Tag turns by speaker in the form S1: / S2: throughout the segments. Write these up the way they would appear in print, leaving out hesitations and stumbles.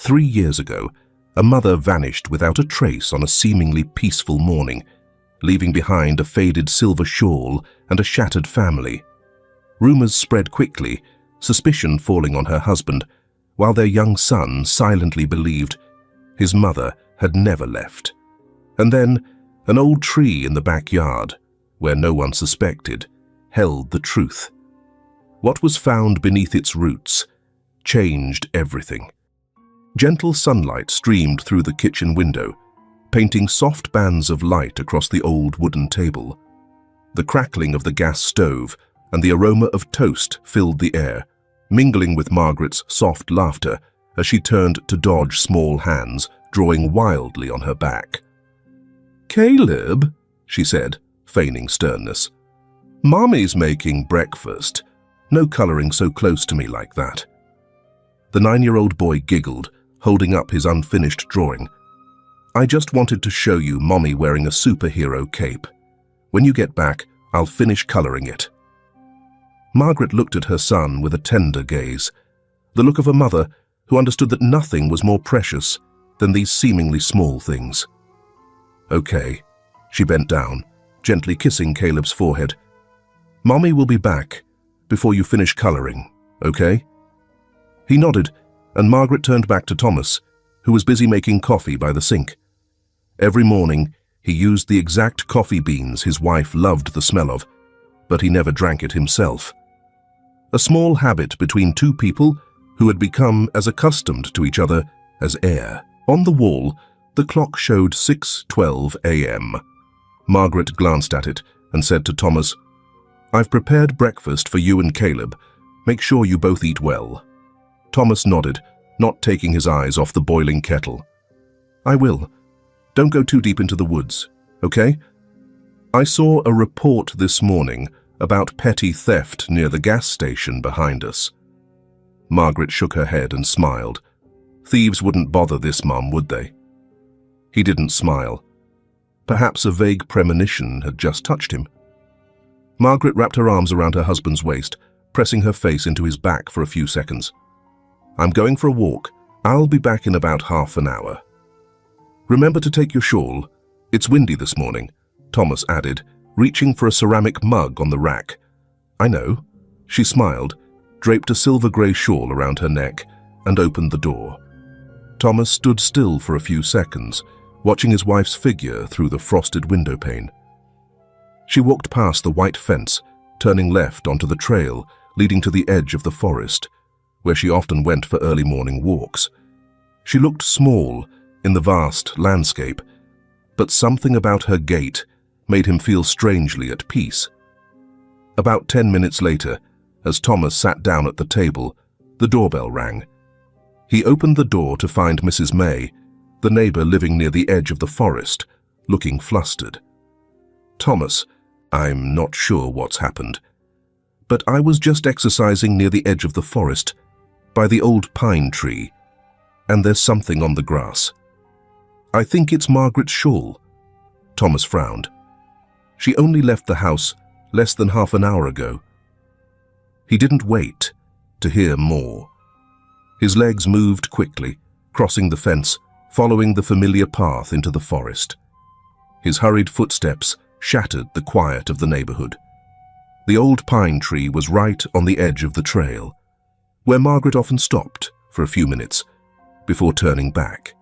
S1: 3 years ago, a mother vanished without a trace on a seemingly peaceful morning, leaving behind a faded silver shawl and a shattered family. Rumors spread quickly, suspicion falling on her husband, while their young son silently believed his mother had never left. And then, an old tree in the backyard, where no one suspected, held the truth. What was found beneath its roots changed everything. Gentle sunlight streamed through the kitchen window, painting soft bands of light across the old wooden table. The crackling of the gas stove and the aroma of toast filled the air, mingling with Margaret's soft laughter as she turned to dodge small hands drawing wildly on her back. "Caleb," she said, feigning sternness, "Mommy's making breakfast. No coloring so close to me like that." The 9-year-old boy giggled, holding up his unfinished drawing. "I just wanted to show you Mommy wearing a superhero cape. When you get back, I'll finish coloring it." Margaret looked at her son with a tender gaze, the look of a mother who understood that nothing was more precious than these seemingly small things. "Okay," she bent down, gently kissing Caleb's forehead. "Mommy will be back before you finish coloring, okay?" He nodded, and Margaret turned back to Thomas, who was busy making coffee by the sink. Every morning, he used the exact coffee beans his wife loved the smell of, but he never drank it himself. A small habit between two people who had become as accustomed to each other as air. On the wall, the clock showed 6:12 a.m. Margaret glanced at it and said to Thomas, "I've prepared breakfast for you and Caleb. Make sure you both eat well." Thomas nodded, not taking his eyes off the boiling kettle. "I will. Don't go too deep into the woods, okay? I saw a report this morning about petty theft near the gas station behind us." Margaret shook her head and smiled. Thieves wouldn't bother this mum, would they? He didn't smile. Perhaps a vague premonition had just touched him. Margaret wrapped her arms around her husband's waist, pressing her face into his back for a few seconds. "I'm going for a walk. I'll be back in about half an hour. Remember to take your shawl. It's windy this morning," Thomas added, reaching for a ceramic mug on the rack. "I know." She smiled, draped a silver-grey shawl around her neck, and opened the door. Thomas stood still for a few seconds, watching his wife's figure through the frosted window pane. She walked past the white fence, turning left onto the trail leading to the edge of the forest, where she often went for early morning walks. She looked small in the vast landscape, but something about her gait made him feel strangely at peace. About 10 minutes later, as Thomas sat down at the table, the doorbell rang. He opened the door to find Mrs. May, the neighbor living near the edge of the forest, looking flustered. "Thomas, I'm not sure what's happened, but I was just exercising near the edge of the forest, by the old pine tree, and there's something on the grass. I think it's Margaret's shawl." Thomas frowned. "She only left the house less than half an hour ago." He didn't wait to hear more. His legs moved quickly, crossing the fence, following the familiar path into the forest. His hurried footsteps shattered the quiet of the neighborhood. The old pine tree was right on the edge of the trail, where Margaret often stopped for a few minutes before turning back.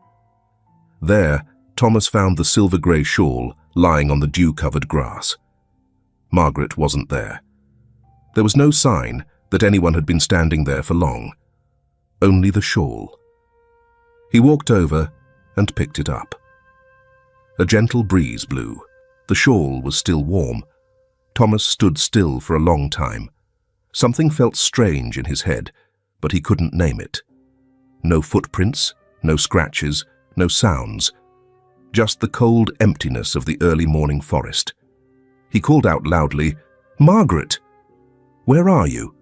S1: There, Thomas found the silver-grey shawl lying on the dew-covered grass. Margaret wasn't there. There was no sign that anyone had been standing there for long. Only the shawl. He walked over and picked it up. A gentle breeze blew. The shawl was still warm. Thomas stood still for a long time. Something felt strange in his head, but he couldn't name it. No footprints, no scratches, no sounds. Just the cold emptiness of the early morning forest. He called out loudly, "Margaret! Where are you?"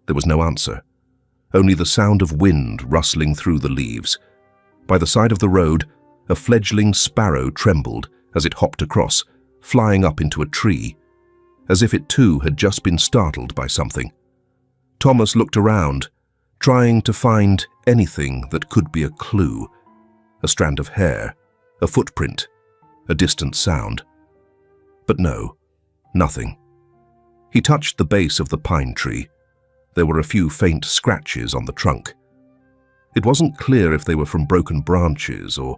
S1: There was no answer. Only the sound of wind rustling through the leaves. By the side of the road, a fledgling sparrow trembled as it hopped across, flying up into a tree, as if it too had just been startled by something. Thomas looked around, trying to find anything that could be a clue. A strand of hair, a footprint, a distant sound. But no, nothing. He touched the base of the pine tree. There were a few faint scratches on the trunk. It wasn't clear if they were from broken branches or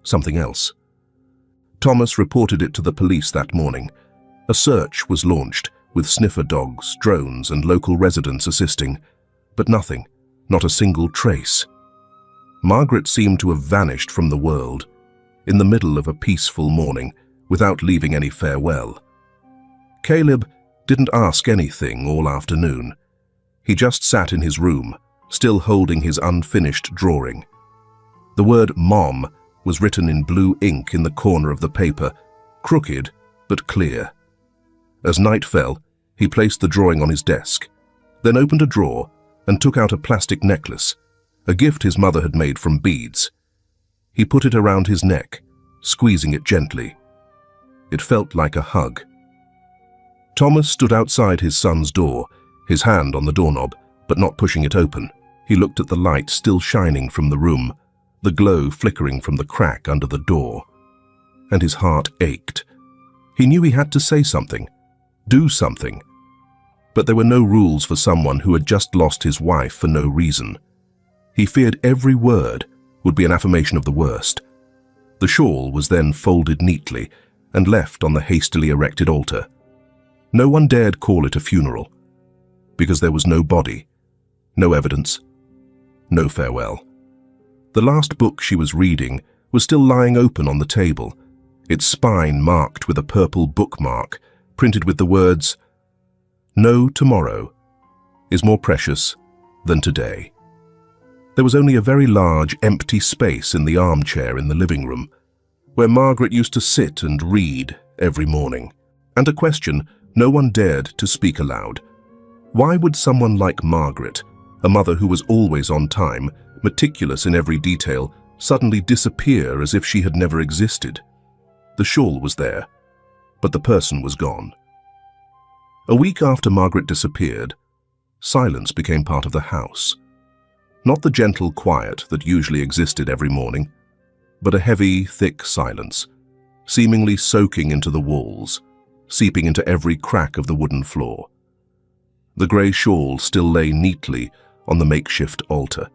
S1: something else. Thomas reported it to the police that morning. A search was launched, with sniffer dogs, drones, and local residents assisting, but nothing, not a single trace. Margaret seemed to have vanished from the world, in the middle of a peaceful morning, without leaving any farewell. Caleb didn't ask anything all afternoon. He just sat in his room, still holding his unfinished drawing. The word "Mom" was written in blue ink in the corner of the paper, crooked but clear. As night fell, he placed the drawing on his desk, then opened a drawer and took out a plastic necklace, a gift his mother had made from beads. He put it around his neck, squeezing it gently. It felt like a hug. Thomas stood outside his son's door, his hand on the doorknob, but not pushing it open. He looked at the light still shining from the room, the glow flickering from the crack under the door. And his heart ached. He knew he had to say something, do something. But there were no rules for someone who had just lost his wife for no reason. He feared every word would be an affirmation of the worst. The shawl was then folded neatly and left on the hastily erected altar. No one dared call it a funeral, because there was no body, no evidence, no farewell. The last book she was reading was still lying open on the table, its spine marked with a purple bookmark, printed with the words, "No tomorrow is more precious than today." There was only a very large, empty space in the armchair in the living room, where Margaret used to sit and read every morning, and a question no one dared to speak aloud. Why would someone like Margaret, a mother who was always on time, meticulous in every detail, suddenly disappear as if she had never existed? The shawl was there, but the person was gone. A week after Margaret disappeared, silence became part of the house. Not the gentle quiet that usually existed every morning, but a heavy, thick silence, seemingly soaking into the walls, seeping into every crack of the wooden floor. The grey shawl still lay neatly on the makeshift altar.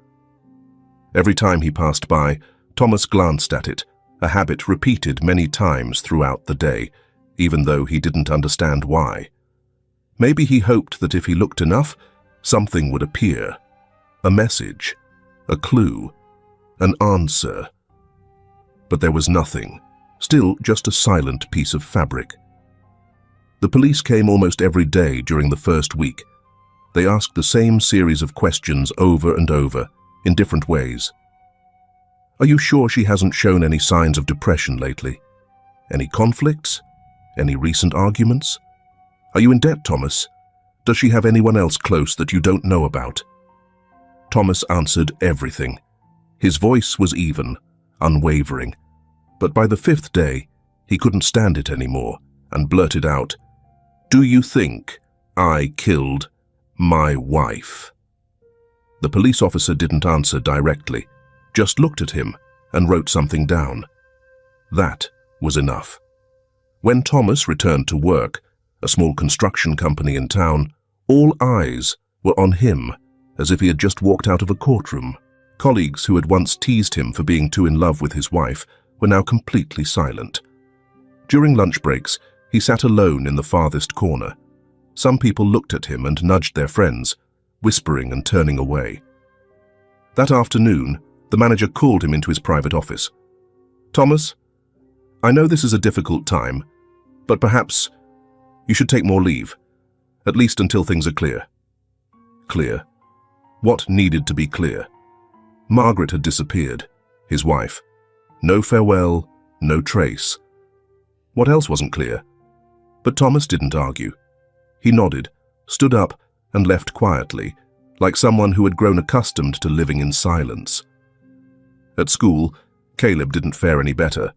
S1: Every time he passed by, Thomas glanced at it, a habit repeated many times throughout the day, even though he didn't understand why. Maybe he hoped that if he looked enough, something would appear. A message, a clue, an answer. But there was nothing, still just a silent piece of fabric. The police came almost every day during the first week. They asked the same series of questions over and over, in different ways. Are you sure she hasn't shown any signs of depression lately? Any conflicts? Any recent arguments? Are you in debt, Thomas? Does she have anyone else close that you don't know about? Thomas answered everything. His voice was even, unwavering. But by the 5th day, he couldn't stand it anymore and blurted out, "Do you think I killed my wife?" The police officer didn't answer directly, just looked at him and wrote something down. That was enough. When Thomas returned to work, a small construction company in town, all eyes were on him, as if he had just walked out of a courtroom. Colleagues who had once teased him for being too in love with his wife were now completely silent. During lunch breaks, he sat alone in the farthest corner. Some people looked at him and nudged their friends, whispering and turning away. That afternoon, the manager called him into his private office. "Thomas, I know this is a difficult time, but perhaps you should take more leave, at least until things are clear." Clear? What needed to be clear? Margaret had disappeared, his wife. No farewell, no trace. What else wasn't clear? But Thomas didn't argue. He nodded, stood up, and left quietly, like someone who had grown accustomed to living in silence. At school, Caleb didn't fare any better.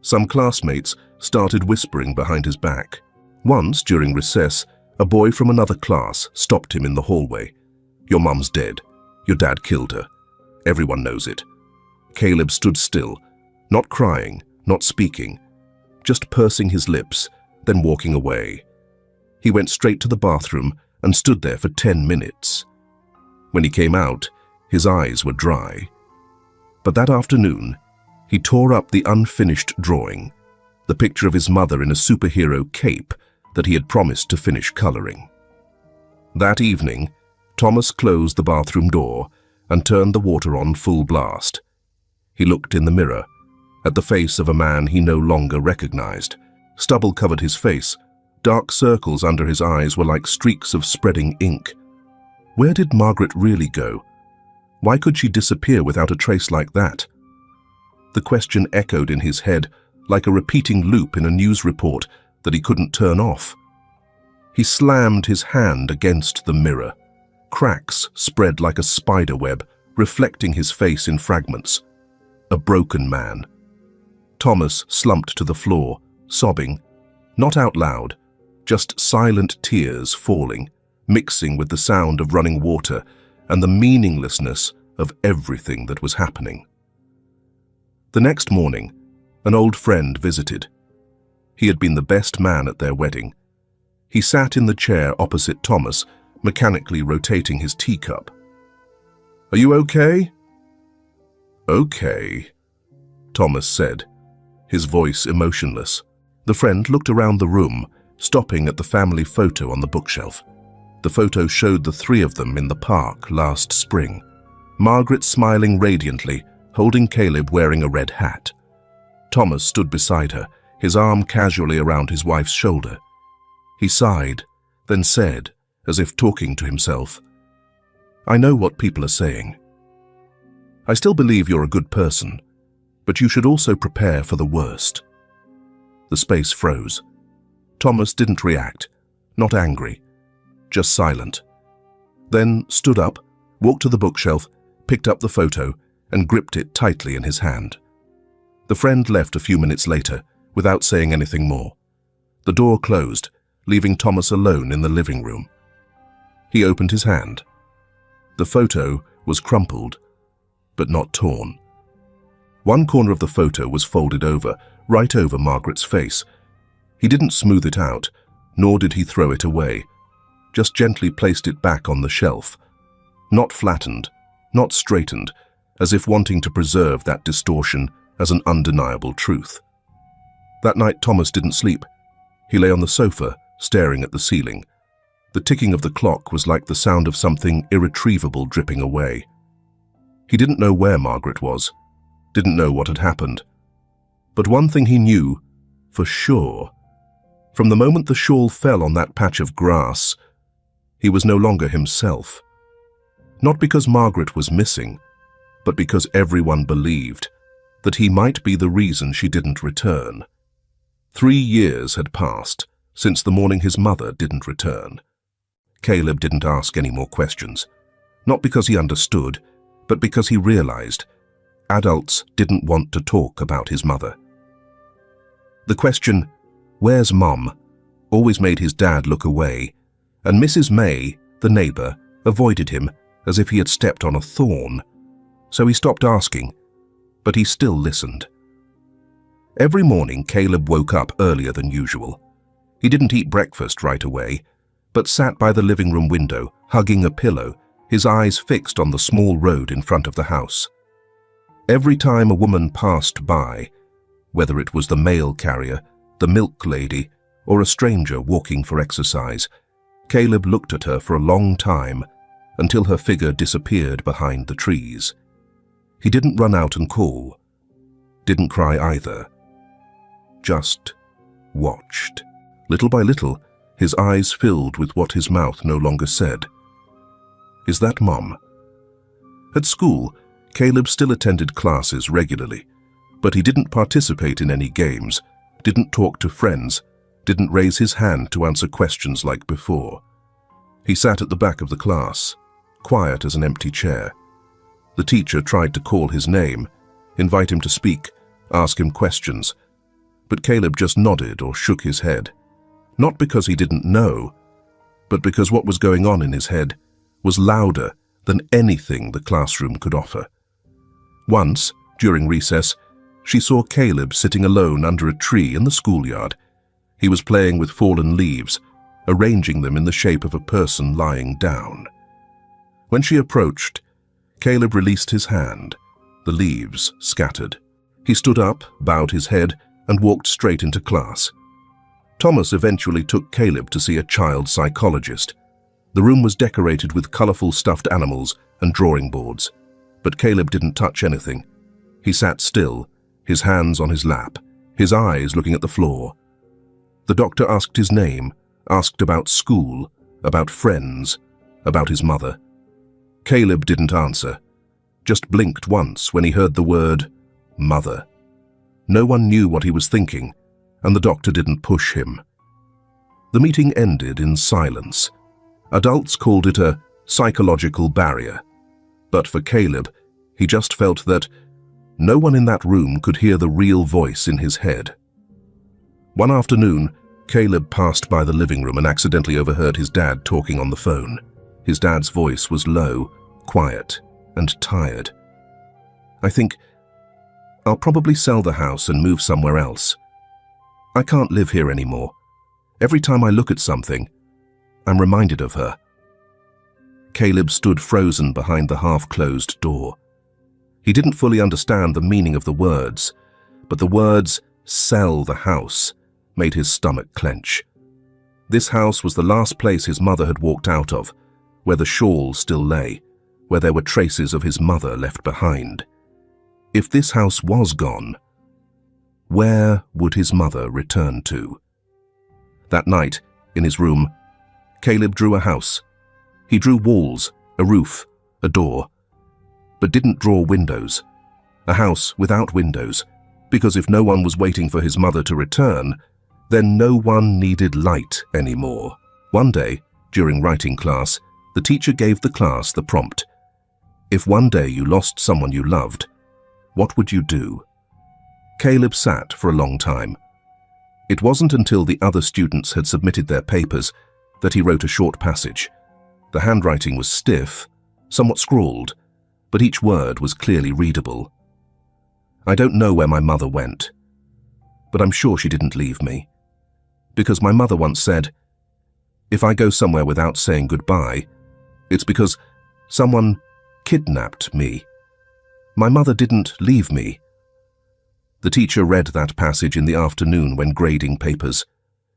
S1: Some classmates started whispering behind his back. Once, during recess, a boy from another class stopped him in the hallway. "Your mum's dead. Your dad killed her. Everyone knows it. Caleb stood still, not crying, not speaking, just pursing his lips, then walking away. He went straight to the bathroom and stood there for 10 minutes. When he came out, his eyes were dry. But that afternoon, he tore up the unfinished drawing, the picture of his mother in a superhero cape that he had promised to finish coloring. That evening, Thomas closed the bathroom door and turned the water on full blast. He looked in the mirror, at the face of a man he no longer recognized. Stubble covered his face. Dark circles under his eyes were like streaks of spreading ink. Where did Margaret really go? Why could she disappear without a trace like that? The question echoed in his head like a repeating loop in a news report that he couldn't turn off. He slammed his hand against the mirror. Cracks spread like a spider web, reflecting his face in fragments. A broken man. Thomas slumped to the floor, sobbing, not out loud, just silent tears falling, mixing with the sound of running water and the meaninglessness of everything that was happening. The next morning, an old friend visited. He had been the best man at their wedding. He sat in the chair opposite Thomas, mechanically rotating his teacup. "Are you okay?" "Okay," Thomas said, his voice emotionless. The friend looked around the room, stopping at the family photo on the bookshelf. The photo showed the three of them in the park last spring. Margaret smiling radiantly, holding Caleb wearing a red hat. Thomas stood beside her, his arm casually around his wife's shoulder. He sighed, then said, as if talking to himself, "I know what people are saying. I still believe you're a good person, but you should also prepare for the worst." The space froze. Thomas didn't react, not angry, just silent. Then stood up, walked to the bookshelf, picked up the photo, and gripped it tightly in his hand. The friend left a few minutes later, without saying anything more. The door closed, leaving Thomas alone in the living room. He opened his hand. The photo was crumpled, but not torn. One corner of the photo was folded over, right over Margaret's face. He didn't smooth it out, nor did he throw it away, just gently placed it back on the shelf. Not flattened, not straightened, as if wanting to preserve that distortion as an undeniable truth. That night Thomas didn't sleep. He lay on the sofa, staring at the ceiling. The ticking of the clock was like the sound of something irretrievable dripping away. He didn't know where Margaret was, didn't know what had happened. But one thing he knew, for sure, from the moment the shawl fell on that patch of grass, he was no longer himself. Not because Margaret was missing, but because everyone believed that he might be the reason she didn't return. 3 years had passed since the morning his mother didn't return. Caleb didn't ask any more questions, not because he understood, but because he realized adults didn't want to talk about his mother. The question, "Where's Mum?" always made his dad look away, and Mrs. May, the neighbor, avoided him as if he had stepped on a thorn. So he stopped asking, but he still listened. Every morning, Caleb woke up earlier than usual. He didn't eat breakfast right away, but sat by the living room window, hugging a pillow, his eyes fixed on the small road in front of the house. Every time a woman passed by, whether it was the mail carrier, the milk lady, or a stranger walking for exercise, Caleb looked at her for a long time until her figure disappeared behind the trees. He didn't run out and call, didn't cry either, just watched. Little by little, his eyes filled with what his mouth no longer said. "Is that Mum?" At school, Caleb still attended classes regularly, but he didn't participate in any games, didn't talk to friends, didn't raise his hand to answer questions like before. He sat at the back of the class, quiet as an empty chair. The teacher tried to call his name, invite him to speak, ask him questions, but Caleb just nodded or shook his head. Not because he didn't know, but because what was going on in his head was louder than anything the classroom could offer. Once, during recess, she saw Caleb sitting alone under a tree in the schoolyard. He was playing with fallen leaves, arranging them in the shape of a person lying down. When she approached, Caleb released his hand. The leaves scattered. He stood up, bowed his head, and walked straight into class. Thomas eventually took Caleb to see a child psychologist. The room was decorated with colorful stuffed animals and drawing boards, but Caleb didn't touch anything. He sat still, his hands on his lap, his eyes looking at the floor. The doctor asked his name, asked about school, about friends, about his mother. Caleb didn't answer, just blinked once when he heard the word mother. No one knew what he was thinking, and the doctor didn't push him. The meeting ended in silence. Adults called it a psychological barrier, but for Caleb, he just felt that no one in that room could hear the real voice in his head. One afternoon, Caleb passed by the living room and accidentally overheard his dad talking on the phone. His dad's voice was low, quiet, and tired. "I think I'll probably sell the house and move somewhere else. I can't live here anymore. Every time I look at something, I'm reminded of her." Caleb stood frozen behind the half-closed door. He didn't fully understand the meaning of the words, but the words, "sell the house," made his stomach clench. This house was the last place his mother had walked out of, where the shawl still lay, where there were traces of his mother left behind. If this house was gone, where would his mother return to? That night, in his room, Caleb drew a house. He drew walls, a roof, a door, but didn't draw windows. A house without windows, because if no one was waiting for his mother to return, then no one needed light anymore. One day, during writing class, the teacher gave the class the prompt: if one day you lost someone you loved, what would you do? Caleb sat for a long time. It wasn't until the other students had submitted their papers that he wrote a short passage. The handwriting was stiff, somewhat scrawled, but each word was clearly readable. "I don't know where my mother went, but I'm sure she didn't leave me. Because my mother once said, if I go somewhere without saying goodbye, it's because someone kidnapped me. My mother didn't leave me." The teacher read that passage in the afternoon when grading papers.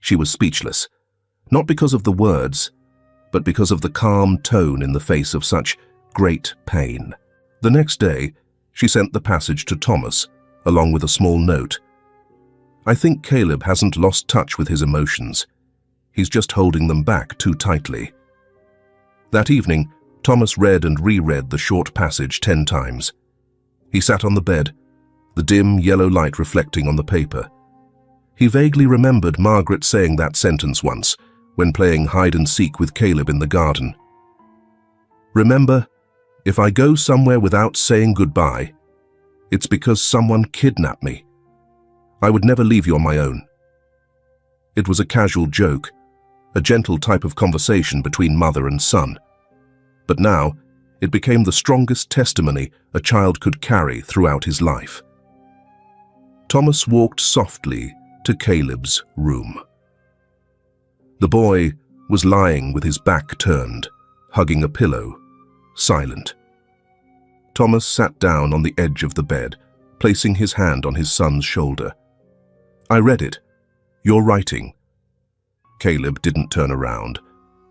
S1: She was speechless, not because of the words, but because of the calm tone in the face of such great pain. The next day, she sent the passage to Thomas, along with a small note. "I think Caleb hasn't lost touch with his emotions. He's just holding them back too tightly." That evening, Thomas read and reread the short passage 10 times. He sat on the bed, the dim yellow light reflecting on the paper. He vaguely remembered Margaret saying that sentence once, when playing hide-and-seek with Caleb in the garden. "Remember, if I go somewhere without saying goodbye, it's because someone kidnapped me. I would never leave you on my own." It was a casual joke, a gentle type of conversation between mother and son. But now, it became the strongest testimony a child could carry throughout his life. Thomas walked softly to Caleb's room. The boy was lying with his back turned, hugging a pillow, silent. Thomas sat down on the edge of the bed, placing his hand on his son's shoulder. "I read it. Your writing." Caleb didn't turn around,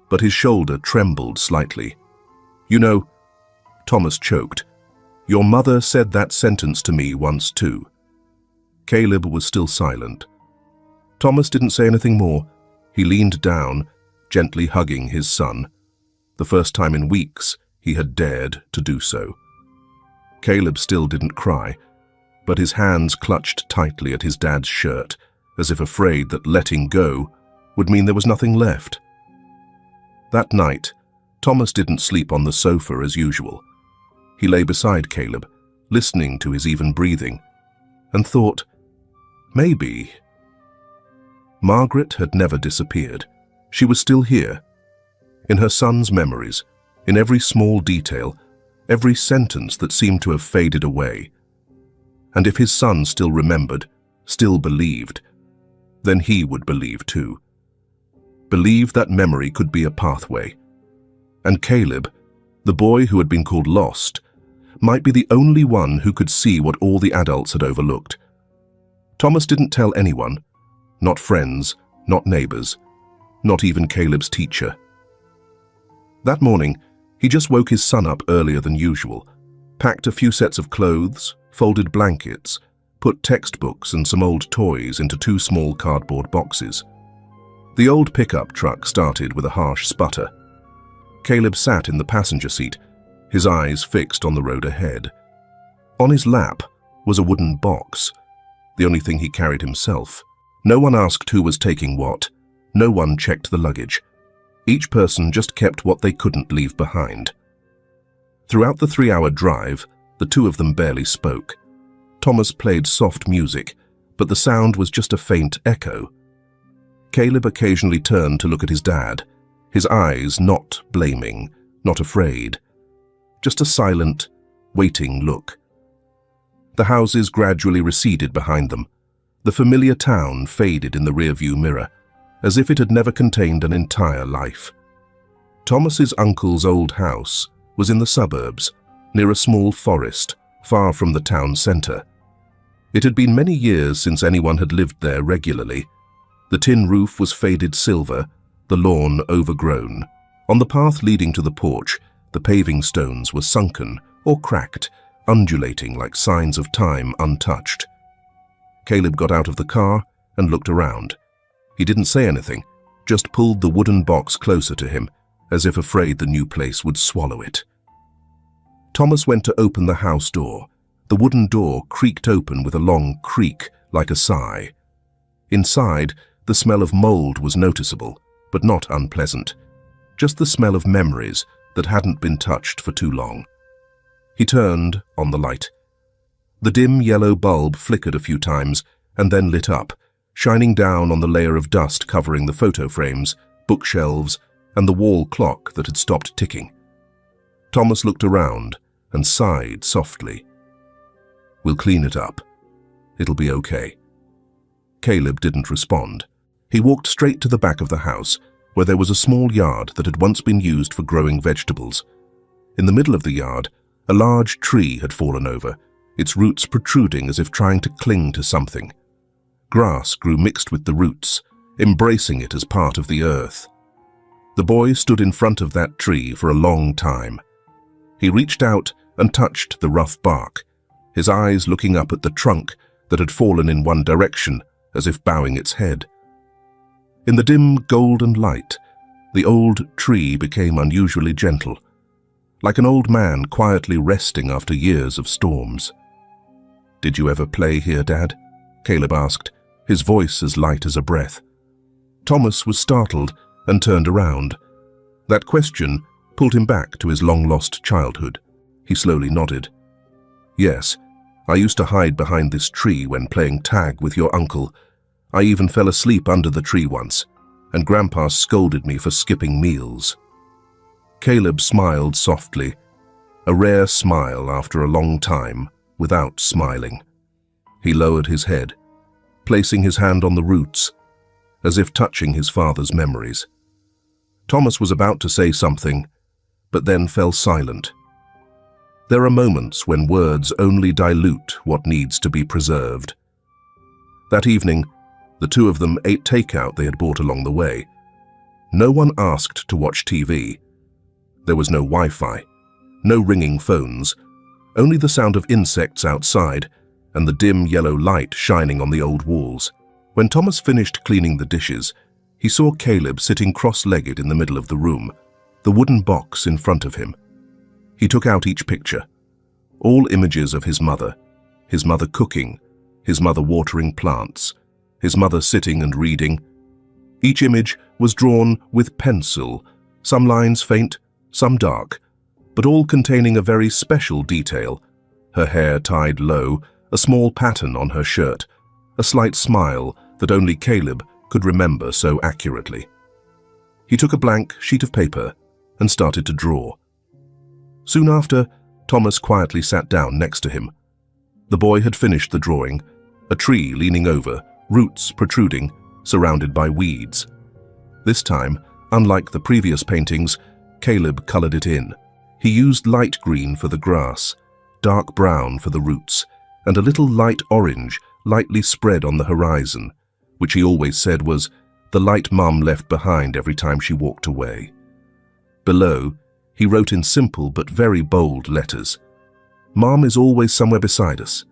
S1: but his shoulder trembled slightly. "You know," Thomas choked, "your mother said that sentence to me once too." Caleb was still silent. Thomas didn't say anything more. He leaned down, gently hugging his son. The first time in weeks he had dared to do so. Caleb still didn't cry, but his hands clutched tightly at his dad's shirt, as if afraid that letting go would mean there was nothing left. That night, Thomas didn't sleep on the sofa as usual. He lay beside Caleb, listening to his even breathing, and thought, maybe. Margaret had never disappeared. She was still here, in her son's memories, in every small detail, every sentence that seemed to have faded away. And if his son still remembered, still believed, then he would believe too. Believe that memory could be a pathway. And Caleb, the boy who had been called lost, might be the only one who could see what all the adults had overlooked. Thomas didn't tell anyone, not friends, not neighbors, not even Caleb's teacher. That morning, he just woke his son up earlier than usual, packed a few sets of clothes, folded blankets, put textbooks and some old toys into 2 small cardboard boxes. The old pickup truck started with a harsh sputter. Caleb sat in the passenger seat, his eyes fixed on the road ahead. On his lap was a wooden box, the only thing he carried himself. No one asked who was taking what. No one checked the luggage. Each person just kept what they couldn't leave behind. Throughout the 3-hour drive, the two of them barely spoke. Thomas played soft music, but the sound was just a faint echo. Caleb occasionally turned to look at his dad, his eyes not blaming, not afraid. Just a silent, waiting look. The houses gradually receded behind them. The familiar town faded in the rearview mirror, as if it had never contained an entire life. Thomas's uncle's old house was in the suburbs, near a small forest, far from the town centre. It had been many years since anyone had lived there regularly. The tin roof was faded silver, the lawn overgrown. On the path leading to the porch, the paving stones were sunken or cracked, undulating like signs of time untouched. Caleb got out of the car and looked around. He didn't say anything, just pulled the wooden box closer to him, as if afraid the new place would swallow it. Thomas went to open the house door. The wooden door creaked open with a long creak, like a sigh. Inside, the smell of mold was noticeable, but not unpleasant. Just the smell of memories that hadn't been touched for too long. He turned on the light. The dim yellow bulb flickered a few times and then lit up, shining down on the layer of dust covering the photo frames, bookshelves, and the wall clock that had stopped ticking. Thomas looked around and sighed softly. "We'll clean it up. It'll be okay." Caleb didn't respond. He walked straight to the back of the house, where there was a small yard that had once been used for growing vegetables. In the middle of the yard, a large tree had fallen over, its roots protruding as if trying to cling to something. Grass grew mixed with the roots, embracing it as part of the earth. The boy stood in front of that tree for a long time. He reached out and touched the rough bark, his eyes looking up at the trunk that had fallen in one direction, as if bowing its head. In the dim golden light, the old tree became unusually gentle, like an old man quietly resting after years of storms. "Did you ever play here, Dad?" Caleb asked, his voice as light as a breath. Thomas was startled and turned around. That question pulled him back to his long-lost childhood. He slowly nodded. "Yes, I used to hide behind this tree when playing tag with your uncle. I even fell asleep under the tree once, and Grandpa scolded me for skipping meals." Caleb smiled softly, a rare smile after a long time, without smiling. He lowered his head, placing his hand on the roots, as if touching his father's memories. Thomas was about to say something, but then fell silent. There are moments when words only dilute what needs to be preserved. That evening, the two of them ate takeout they had bought along the way. No one asked to watch TV. There was no Wi-Fi, no ringing phones, only the sound of insects outside and the dim yellow light shining on the old walls. When Thomas finished cleaning the dishes, he saw Caleb sitting cross-legged in the middle of the room, the wooden box in front of him. He took out each picture, all images of his mother cooking, his mother watering plants, his mother sitting and reading. Each image was drawn with pencil, some lines faint, some dark, but all containing a very special detail: her hair tied low, a small pattern on her shirt, a slight smile that only Caleb could remember so accurately. He took a blank sheet of paper and started to draw. Soon after, Thomas quietly sat down next to him. The boy had finished the drawing, a tree leaning over, roots protruding, surrounded by weeds. This time, unlike the previous paintings, Caleb colored it in. He used light green for the grass, dark brown for the roots, and a little light orange lightly spread on the horizon, which he always said was the light Mum left behind every time she walked away. Below, he wrote in simple but very bold letters, "Mum is always somewhere beside us."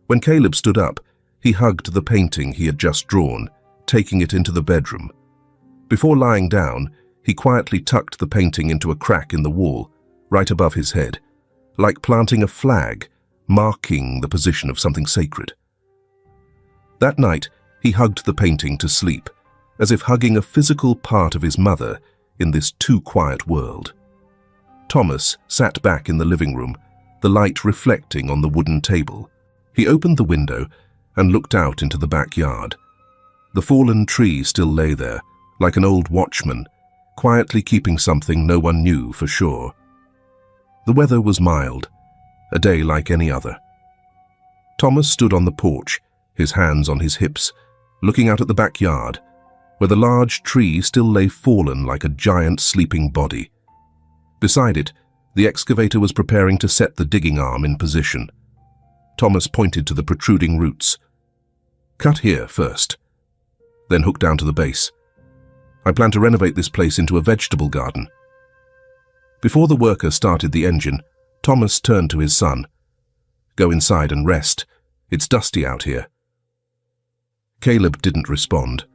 S1: When Caleb stood up, he hugged the painting he had just drawn, taking it into the bedroom. Before lying down, he quietly tucked the painting into a crack in the wall, right above his head, like planting a flag, marking the position of something sacred. That night, he hugged the painting to sleep, as if hugging a physical part of his mother in this too-quiet world. Thomas sat back in the living room, the light reflecting on the wooden table. He opened the window and looked out into the backyard. The fallen tree still lay there, like an old watchman, quietly keeping something no one knew for sure. The weather was mild, a day like any other. Thomas stood on the porch, his hands on his hips, looking out at the backyard, where the large tree still lay fallen like a giant sleeping body. Beside it, the excavator was preparing to set the digging arm in position. Thomas pointed to the protruding roots. "Cut here first, then hook down to the base. I plan to renovate this place into a vegetable garden." Before the worker started the engine, Thomas turned to his son. "Go inside and rest. It's dusty out here." Caleb didn't respond.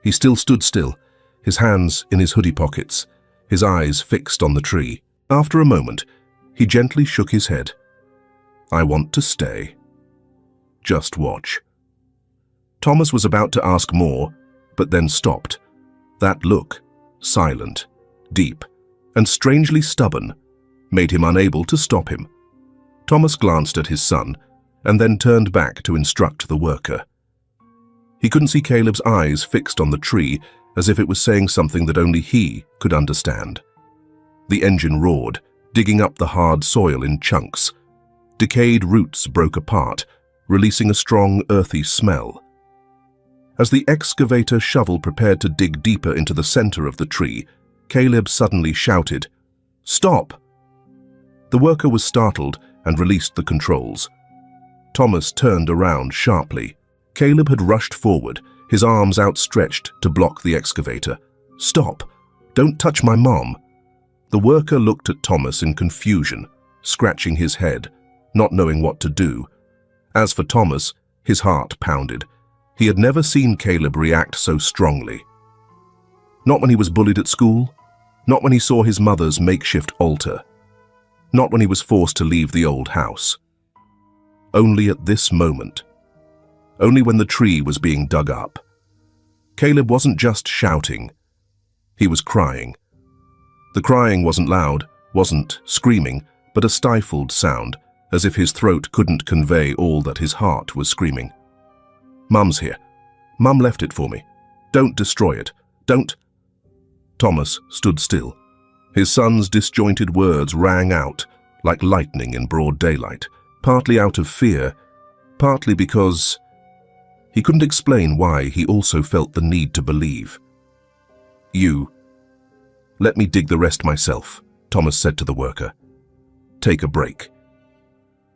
S1: He still stood still, his hands in his hoodie pockets, his eyes fixed on the tree. After a moment, he gently shook his head. "I want to stay. Just watch." Thomas was about to ask more, but then stopped. That look, silent, deep, and strangely stubborn, made him unable to stop him. Thomas glanced at his son, and then turned back to instruct the worker. He couldn't see Caleb's eyes fixed on the tree, as if it was saying something that only he could understand. The engine roared, digging up the hard soil in chunks. Decayed roots broke apart, releasing a strong, earthy smell. As the excavator shovel prepared to dig deeper into the center of the tree, Caleb suddenly shouted, "Stop!" The worker was startled and released the controls. Thomas turned around sharply. Caleb had rushed forward, his arms outstretched to block the excavator. "Stop! Don't touch my mom!" The worker looked at Thomas in confusion, scratching his head, not knowing what to do. As for Thomas, his heart pounded. He had never seen Caleb react so strongly. Not when he was bullied at school, not when he saw his mother's makeshift altar, not when he was forced to leave the old house. Only at this moment. Only when the tree was being dug up. Caleb wasn't just shouting. He was crying. The crying wasn't loud, wasn't screaming, but a stifled sound, as if his throat couldn't convey all that his heart was screaming. "Mum's here. Mum left it for me. Don't destroy it. Don't." Thomas stood still. His son's disjointed words rang out like lightning in broad daylight, partly out of fear, partly because he couldn't explain why he also felt the need to believe. Let me dig the rest myself," Thomas said to the worker. "Take a break."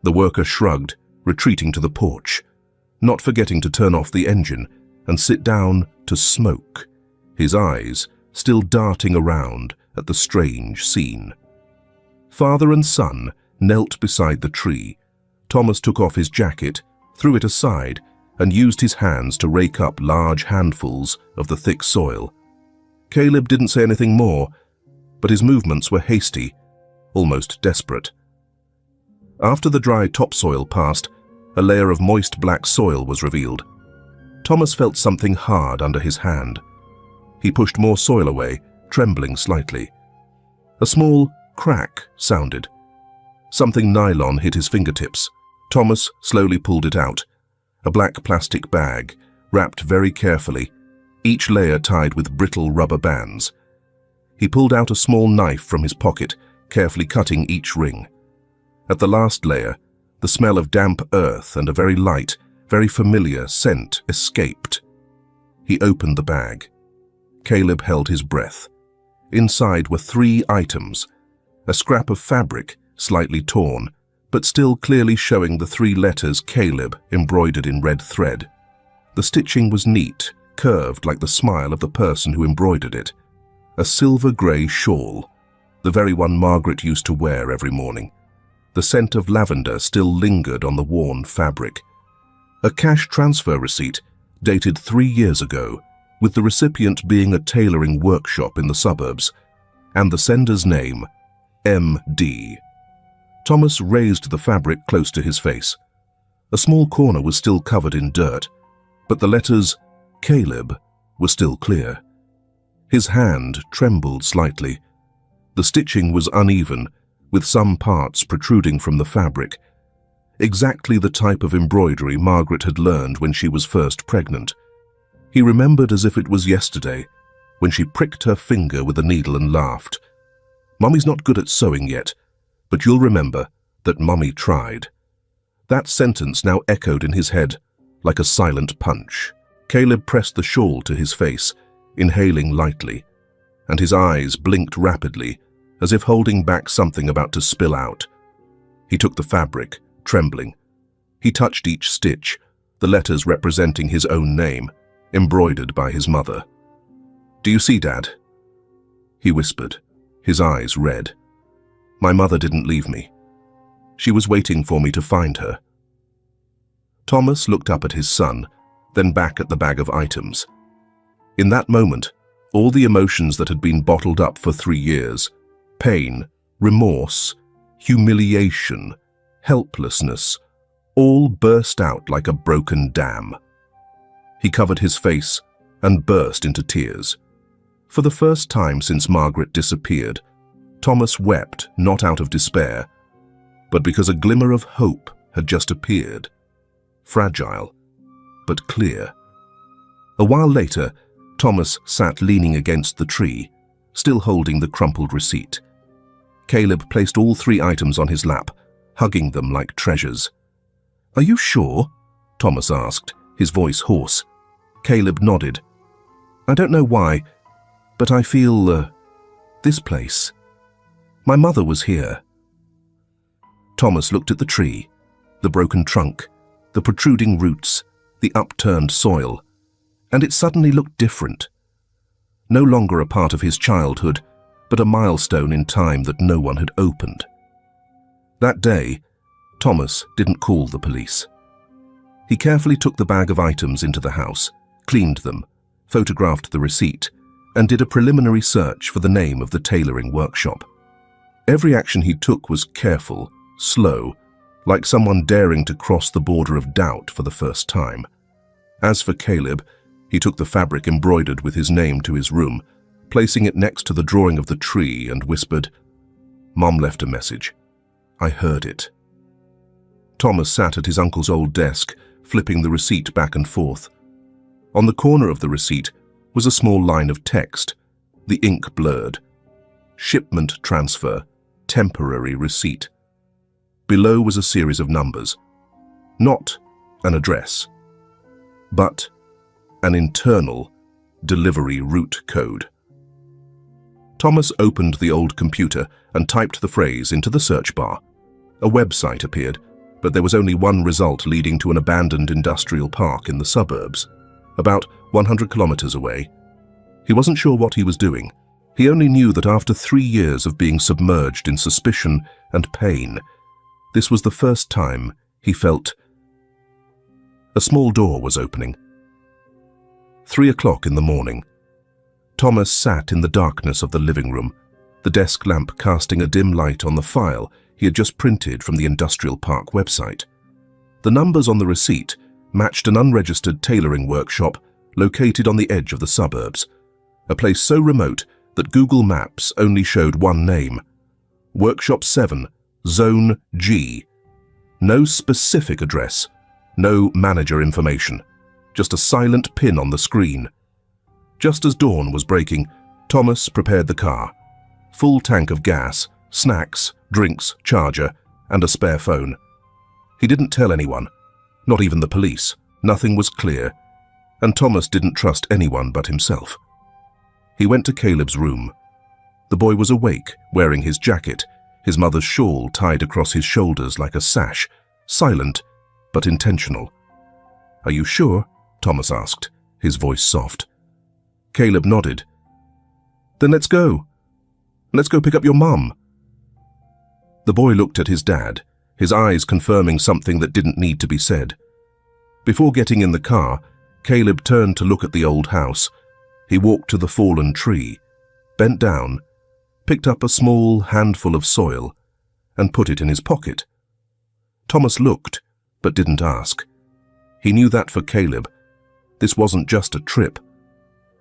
S1: The worker shrugged, retreating to the porch, not forgetting to turn off the engine and sit down to smoke, his eyes still darting around at the strange scene. Father and son knelt beside the tree. Thomas took off his jacket, threw it aside, and used his hands to rake up large handfuls of the thick soil. Caleb didn't say anything more, but his movements were hasty, almost desperate. After the dry topsoil passed, a layer of moist black soil was revealed. Thomas felt something hard under his hand. He pushed more soil away, trembling slightly. A small crack sounded. Something nylon hit his fingertips. Thomas slowly pulled it out. A black plastic bag, wrapped very carefully, each layer tied with brittle rubber bands. He pulled out a small knife from his pocket, carefully cutting each ring. At the last layer, the smell of damp earth and a very light, very familiar scent escaped. He opened the bag. Caleb held his breath. Inside were 3 items: a scrap of fabric, slightly torn, but still clearly showing the 3 letters Caleb embroidered in red thread. The stitching was neat, curved like the smile of the person who embroidered it. A silver-grey shawl, the very one Margaret used to wear every morning. The scent of lavender still lingered on the worn fabric. A cash transfer receipt dated 3 years ago, with the recipient being a tailoring workshop in the suburbs, and the sender's name, M.D. Thomas raised the fabric close to his face. A small corner was still covered in dirt, but the letters Caleb were still clear. His hand trembled slightly. The stitching was uneven, with some parts protruding from the fabric. Exactly the type of embroidery Margaret had learned when she was first pregnant. He remembered as if it was yesterday, when she pricked her finger with a needle and laughed. "Mummy's not good at sewing yet, but you'll remember that Mummy tried." That sentence now echoed in his head like a silent punch. Caleb pressed the shawl to his face, inhaling lightly, and his eyes blinked rapidly, as if holding back something about to spill out. He took the fabric, trembling. He touched each stitch, the letters representing his own name, embroidered by his mother. "Do you see, Dad?" he whispered, his eyes red. "My mother didn't leave me. She was waiting for me to find her." Thomas looked up at his son, then back at the bag of items. In that moment, all the emotions that had been bottled up for 3 years, pain, remorse, humiliation, helplessness, all burst out like a broken dam. He covered his face and burst into tears. For the first time since Margaret disappeared, Thomas wept not out of despair, but because a glimmer of hope had just appeared. Fragile, but clear. A while later, Thomas sat leaning against the tree, still holding the crumpled receipt. Caleb placed all 3 items on his lap, hugging them like treasures. "Are you sure?" Thomas asked, his voice hoarse. Caleb nodded. "I don't know why, but I feel, this place. My mother was here." Thomas looked at the tree, the broken trunk, the protruding roots, the upturned soil, and it suddenly looked different. No longer a part of his childhood, but a milestone in time that no one had opened. That day, Thomas didn't call the police. He carefully took the bag of items into the house, cleaned them, photographed the receipt, and did a preliminary search for the name of the tailoring workshop. Every action he took was careful, slow, like someone daring to cross the border of doubt for the first time. As for Caleb, he took the fabric embroidered with his name to his room, placing it next to the drawing of the tree, and whispered, "Mom left a message. I heard it." Thomas sat at his uncle's old desk, flipping the receipt back and forth. On the corner of the receipt was a small line of text, the ink blurred. "Shipment transfer, temporary receipt." Below was a series of numbers. Not an address, but an internal delivery route code. Thomas opened the old computer and typed the phrase into the search bar. A website appeared, but there was only one result leading to an abandoned industrial park in the suburbs, about 100 kilometers away. He wasn't sure what he was doing. He only knew that after 3 years of being submerged in suspicion and pain, this was the first time he felt. A small door was opening. 3 o'clock in the morning. Thomas sat in the darkness of the living room, the desk lamp casting a dim light on the file he had just printed from the industrial park website. The numbers on the receipt matched an unregistered tailoring workshop located on the edge of the suburbs, a place so remote that Google Maps only showed one name: Workshop 7, Zone G. No specific address, no manager information, just a silent pin on the screen. Just as dawn was breaking, Thomas prepared the car. Full tank of gas, snacks, drinks, charger, and a spare phone. He didn't tell anyone, not even the police. Nothing was clear, and Thomas didn't trust anyone but himself. He went to Caleb's room. The boy was awake, wearing his jacket, his mother's shawl tied across his shoulders like a sash, silent but intentional. "Are you sure?" Thomas asked, his voice soft. Caleb nodded. "Then let's go. Let's go pick up your mum." The boy looked at his dad, his eyes confirming something that didn't need to be said. Before getting in the car, Caleb turned to look at the old house. He walked to the fallen tree, bent down, picked up a small handful of soil, and put it in his pocket. Thomas looked, but didn't ask. He knew that for Caleb, this wasn't just a trip,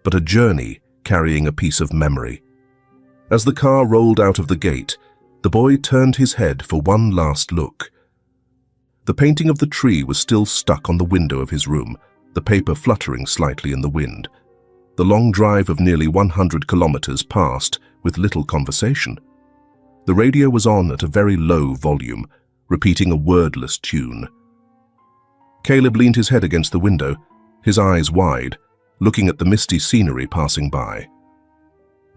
S1: but a journey carrying a piece of memory. As the car rolled out of the gate, the boy turned his head for one last look. The painting of the tree was still stuck on the window of his room, the paper fluttering slightly in the wind. The long drive of nearly 100 kilometers passed with little conversation. The radio was on at a very low volume, repeating a wordless tune. Caleb leaned his head against the window, his eyes wide, looking at the misty scenery passing by.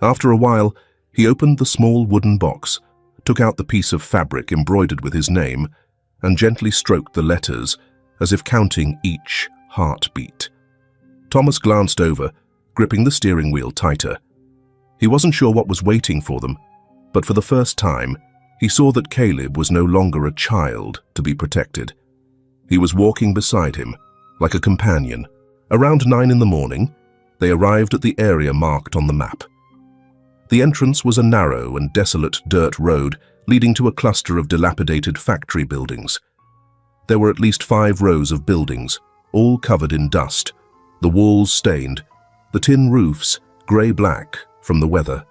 S1: After a while, he opened the small wooden box, took out the piece of fabric embroidered with his name, and gently stroked the letters, as if counting each heartbeat. Thomas glanced over, gripping the steering wheel tighter. He wasn't sure what was waiting for them, but for the first time, he saw that Caleb was no longer a child to be protected. He was walking beside him, like a companion. Around 9 in the morning, they arrived at the area marked on the map. The entrance was a narrow and desolate dirt road leading to a cluster of dilapidated factory buildings. There were at least 5 rows of buildings, all covered in dust, the walls stained, the tin roofs grey-black from the weather.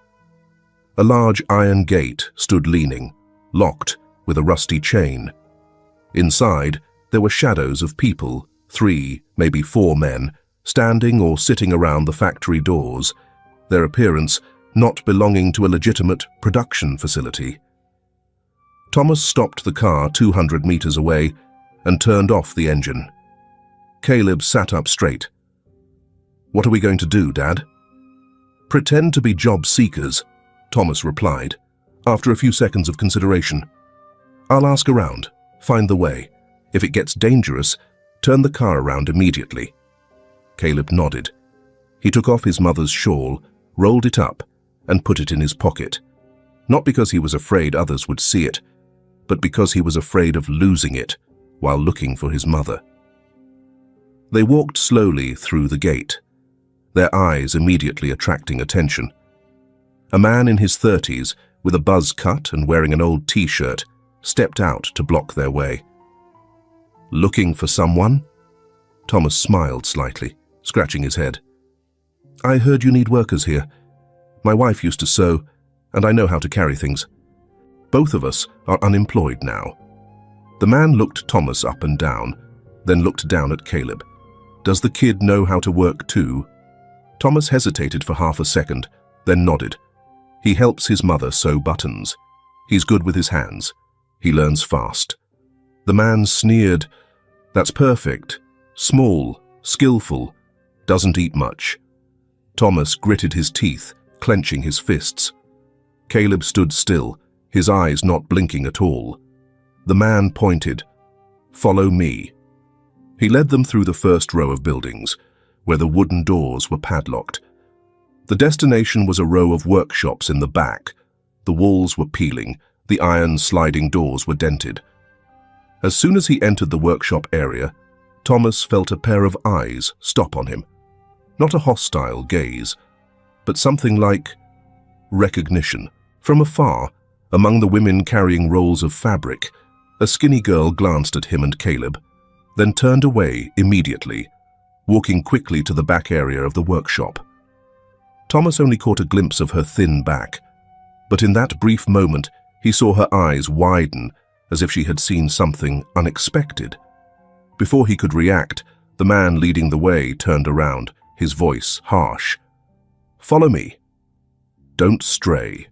S1: A large iron gate stood leaning, locked with a rusty chain. Inside, there were shadows of people, 3, maybe 4 men, standing or sitting around the factory doors, their appearance not belonging to a legitimate production facility. Thomas stopped the car 200 meters away and turned off the engine. Caleb sat up straight. "What are we going to do, Dad?" "Pretend to be job seekers," Thomas replied, after a few seconds of consideration. "I'll ask around, find the way. If it gets dangerous, turn the car around immediately." Caleb nodded. He took off his mother's shawl, rolled it up, and put it in his pocket. Not because he was afraid others would see it, but because he was afraid of losing it while looking for his mother. They walked slowly through the gate, their eyes immediately attracting attention. A man in his 30s, with a buzz cut and wearing an old t-shirt, stepped out to block their way. "Looking for someone?" Thomas smiled slightly, scratching his head. "I heard you need workers here. My wife used to sew, and I know how to carry things. Both of us are unemployed now." The man looked Thomas up and down, then looked down at Caleb. "Does the kid know how to work too?" Thomas hesitated for half a second, then nodded. "He helps his mother sew buttons. He's good with his hands. He learns fast." The man sneered. "That's perfect. Small, skillful, doesn't eat much." Thomas gritted his teeth, clenching his fists. Caleb stood still, his eyes not blinking at all. The man pointed. "Follow me." He led them through the first row of buildings, where the wooden doors were padlocked. The destination was a row of workshops in the back. The walls were peeling, the iron sliding doors were dented. As soon as he entered the workshop area, Thomas felt a pair of eyes stop on him. Not a hostile gaze, but something like recognition. From afar, among the women carrying rolls of fabric, a skinny girl glanced at him and Caleb, then turned away immediately, walking quickly to the back area of the workshop. Thomas only caught a glimpse of her thin back, but in that brief moment he saw her eyes widen as if she had seen something unexpected. Before he could react, the man leading the way turned around, his voice harsh. "Follow me. Don't stray."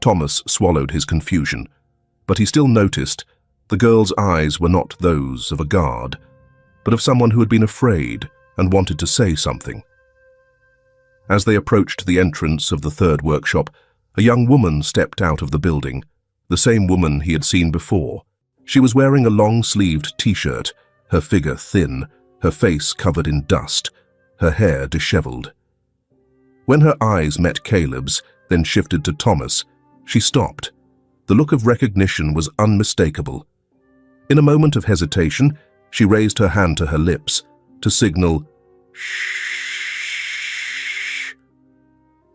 S1: Thomas swallowed his confusion, but he still noticed the girl's eyes were not those of a guard, but of someone who had been afraid and wanted to say something. As they approached the entrance of the third workshop, a young woman stepped out of the building, the same woman he had seen before. She was wearing a long-sleeved t-shirt, her figure thin, her face covered in dust, her hair disheveled. When her eyes met Caleb's, then shifted to Thomas, she stopped. The look of recognition was unmistakable. In a moment of hesitation, she raised her hand to her lips to signal shh,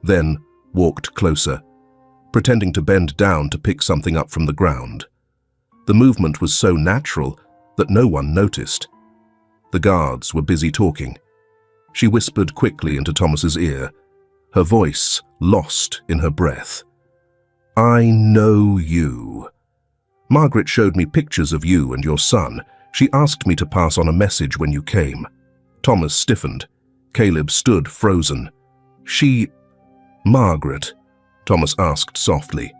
S1: then walked closer, pretending to bend down to pick something up from the ground. The movement was so natural that no one noticed. The guards were busy talking. She whispered quickly into Thomas's ear, her voice lost in her breath. "I know you. Margaret showed me pictures of you and your son. She asked me to pass on a message when you came." Thomas stiffened. Caleb stood frozen. Margaret?" Thomas asked softly.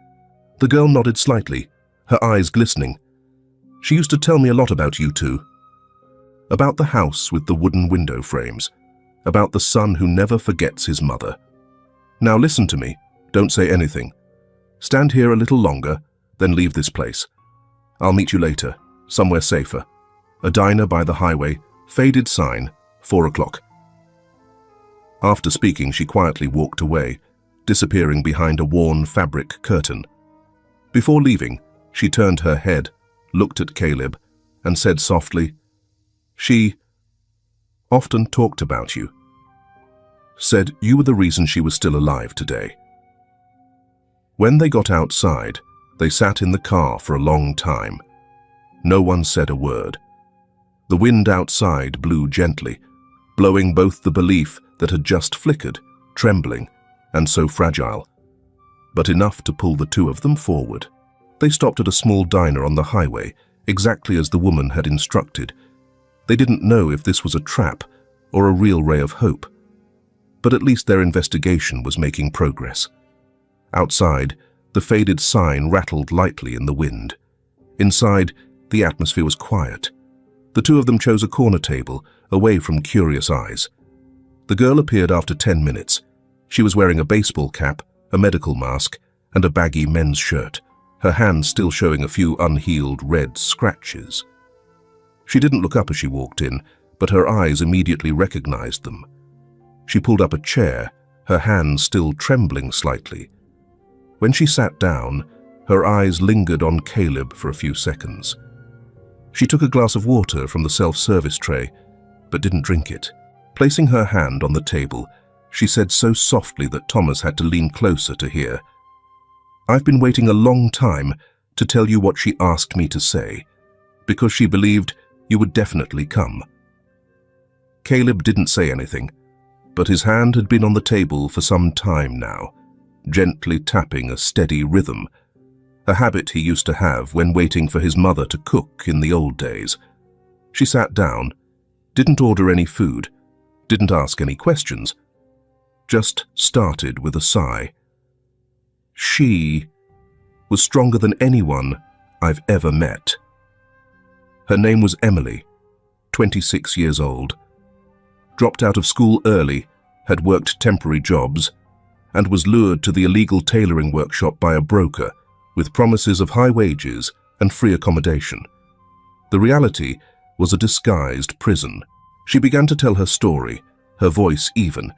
S1: The girl nodded slightly, her eyes glistening. "She used to tell me a lot about you two. About the house with the wooden window frames. About the son who never forgets his mother. Now listen to me. Don't say anything. Stand here a little longer, then leave this place. I'll meet you later, somewhere safer. A diner by the highway, faded sign, 4 o'clock. After speaking, she quietly walked away, disappearing behind a worn fabric curtain. Before leaving, she turned her head, looked at Caleb, and said softly, "She often talked about you. Said you were the reason she was still alive today." When they got outside, they sat in the car for a long time. No one said a word. The wind outside blew gently, blowing both the belief that had just flickered, trembling, and so fragile, but enough to pull the two of them forward. They stopped at a small diner on the highway, exactly as the woman had instructed. They didn't know if this was a trap or a real ray of hope, but at least their investigation was making progress. Outside, the faded sign rattled lightly in the wind. Inside, the atmosphere was quiet. The two of them chose a corner table, away from curious eyes. The girl appeared after 10 minutes. She was wearing a baseball cap, a medical mask, and a baggy men's shirt, her hands still showing a few unhealed red scratches. She didn't look up as she walked in, but her eyes immediately recognized them. She pulled up a chair, her hands still trembling slightly. When she sat down, her eyes lingered on Caleb for a few seconds. She took a glass of water from the self-service tray, but didn't drink it. Placing her hand on the table, she said so softly that Thomas had to lean closer to hear, "I've been waiting a long time to tell you what she asked me to say, because she believed you would definitely come." Caleb didn't say anything, but his hand had been on the table for some time now, gently tapping a steady rhythm, a habit he used to have when waiting for his mother to cook in the old days. She sat down, didn't order any food, didn't ask any questions, just started with a sigh. She was stronger than anyone I've ever met. Her name was Emily, 26 years old, dropped out of school early, had worked temporary jobs, and was lured to the illegal tailoring workshop by a broker with promises of high wages and free accommodation. The reality was a disguised prison. She began to tell her story, her voice even,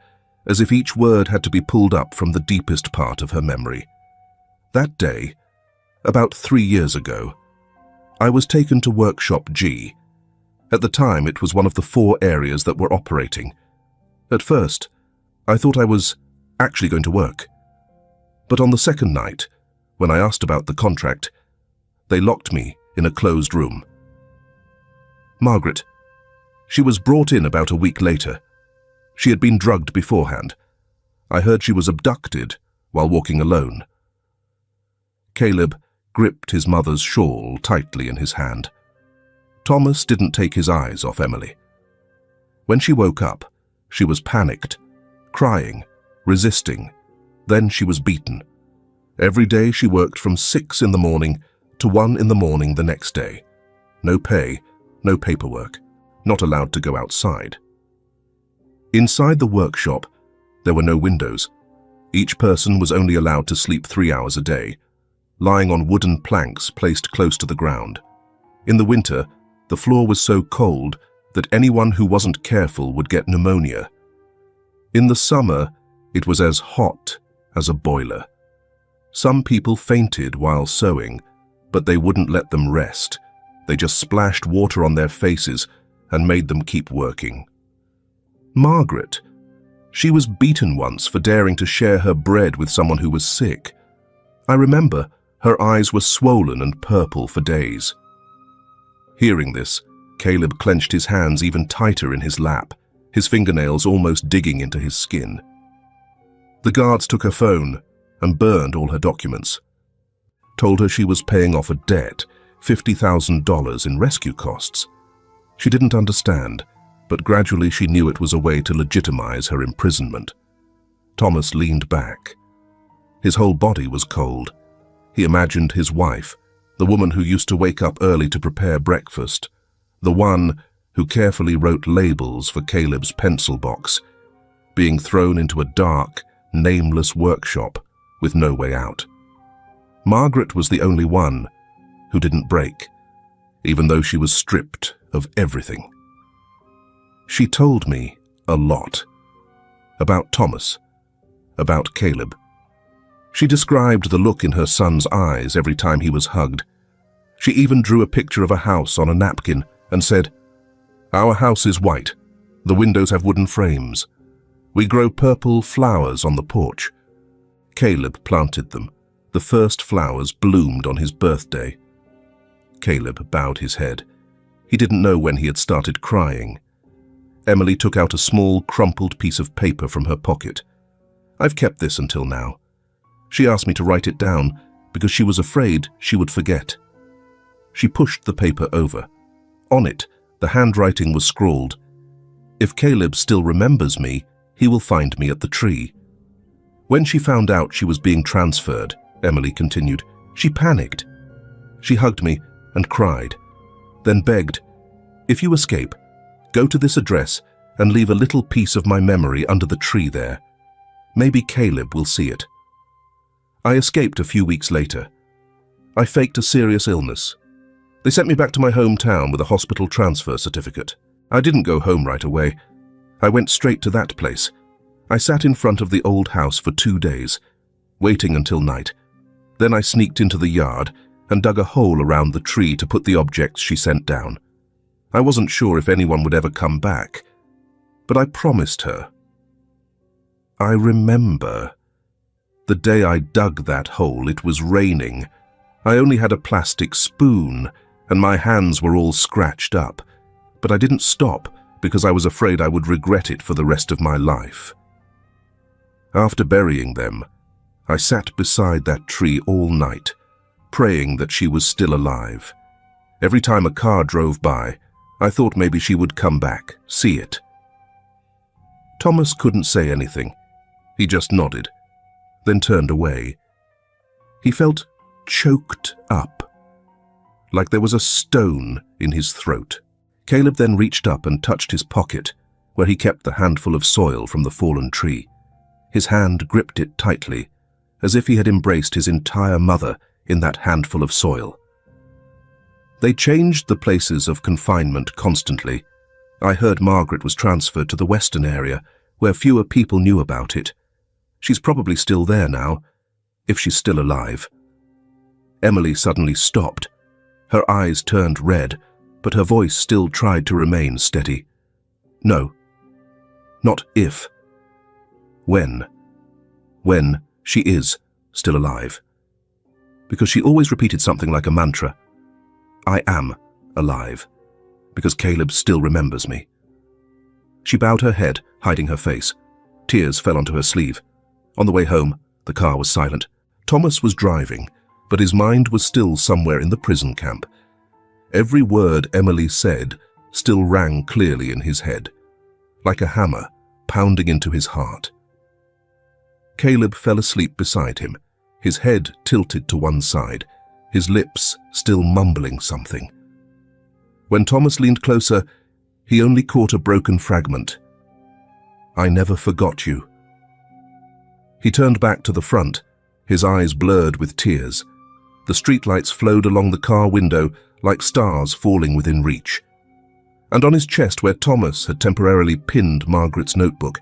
S1: as if each word had to be pulled up from the deepest part of her memory. That day, about 3 years ago, I was taken to Workshop G. At the time, it was one of the 4 areas that were operating. At first, I thought I was actually going to work. But on the second night, when I asked about the contract, they locked me in a closed room. Margaret. She was brought in about a week later. She had been drugged beforehand. I heard she was abducted while walking alone. Caleb gripped his mother's shawl tightly in his hand. Thomas didn't take his eyes off Emily. When she woke up, she was panicked, crying, resisting. Then she was beaten. Every day she worked from 6 in the morning to 1 in the morning the next day. No pay, no paperwork, not allowed to go outside. Inside the workshop, there were no windows. Each person was only allowed to sleep 3 hours a day, lying on wooden planks placed close to the ground. In the winter, the floor was so cold that anyone who wasn't careful would get pneumonia. In the summer, it was as hot as a boiler. Some people fainted while sewing, but they wouldn't let them rest. They just splashed water on their faces and made them keep working. Margaret, she was beaten once for daring to share her bread with someone who was sick. I remember her eyes were swollen and purple for days. Hearing this, Caleb clenched his hands even tighter in his lap, his fingernails almost digging into his skin. The guards took her phone and burned all her documents. Told her she was paying off a debt, $50,000 in rescue costs. She didn't understand, but gradually she knew it was a way to legitimize her imprisonment. Thomas leaned back. His whole body was cold. He imagined his wife, the woman who used to wake up early to prepare breakfast, the one who carefully wrote labels for Caleb's pencil box, being thrown into a dark, nameless workshop with no way out. Margaret was the only one who didn't break, even though she was stripped of everything. She told me a lot about Thomas, about Caleb. She described the look in her son's eyes every time he was hugged. She even drew a picture of a house on a napkin and said, "Our house is white. The windows have wooden frames. We grow purple flowers on the porch." Caleb planted them. The first flowers bloomed on his birthday. Caleb bowed his head. He didn't know when he had started crying. Emily took out a small, crumpled piece of paper from her pocket. "I've kept this until now." She asked me to write it down because she was afraid she would forget. She pushed the paper over. On it, the handwriting was scrawled, "If Caleb still remembers me, he will find me at the tree." When she found out she was being transferred, Emily continued, she panicked. She hugged me and cried, then begged, "If you escape, go to this address and leave a little piece of my memory under the tree there. Maybe Caleb will see it." I escaped a few weeks later. I faked a serious illness. They sent me back to my hometown with a hospital transfer certificate. I didn't go home right away. I went straight to that place. I sat in front of the old house for 2 days, waiting until night. Then I sneaked into the yard and dug a hole around the tree to put the objects she sent down. I wasn't sure if anyone would ever come back, but I promised her. I remember. The day I dug that hole, it was raining. I only had a plastic spoon, and my hands were all scratched up. But I didn't stop because I was afraid I would regret it for the rest of my life. After burying them, I sat beside that tree all night, praying that she was still alive. Every time a car drove by, I thought maybe she would come back, see it. Thomas couldn't say anything. He just nodded, then turned away. He felt choked up, like there was a stone in his throat. Caleb then reached up and touched his pocket, where he kept the handful of soil from the fallen tree. His hand gripped it tightly, as if he had embraced his entire mother in that handful of soil. They changed the places of confinement constantly. I heard Margaret was transferred to the western area, where fewer people knew about it. She's probably still there now, if she's still alive. Emily suddenly stopped. Her eyes turned red, but her voice still tried to remain steady. No. Not if. When. When she is still alive. Because she always repeated something like a mantra. I am alive. Because Caleb still remembers me. She bowed her head, hiding her face. Tears fell onto her sleeve. On the way home, the car was silent. Thomas was driving, but his mind was still somewhere in the prison camp. Every word Emily said still rang clearly in his head, like a hammer pounding into his heart. Caleb fell asleep beside him, his head tilted to one side, his lips still mumbling something. When Thomas leaned closer, he only caught a broken fragment. "I never forgot you." He turned back to the front, his eyes blurred with tears. The streetlights flowed along the car window like stars falling within reach. And on his chest, where Thomas had temporarily pinned Margaret's notebook,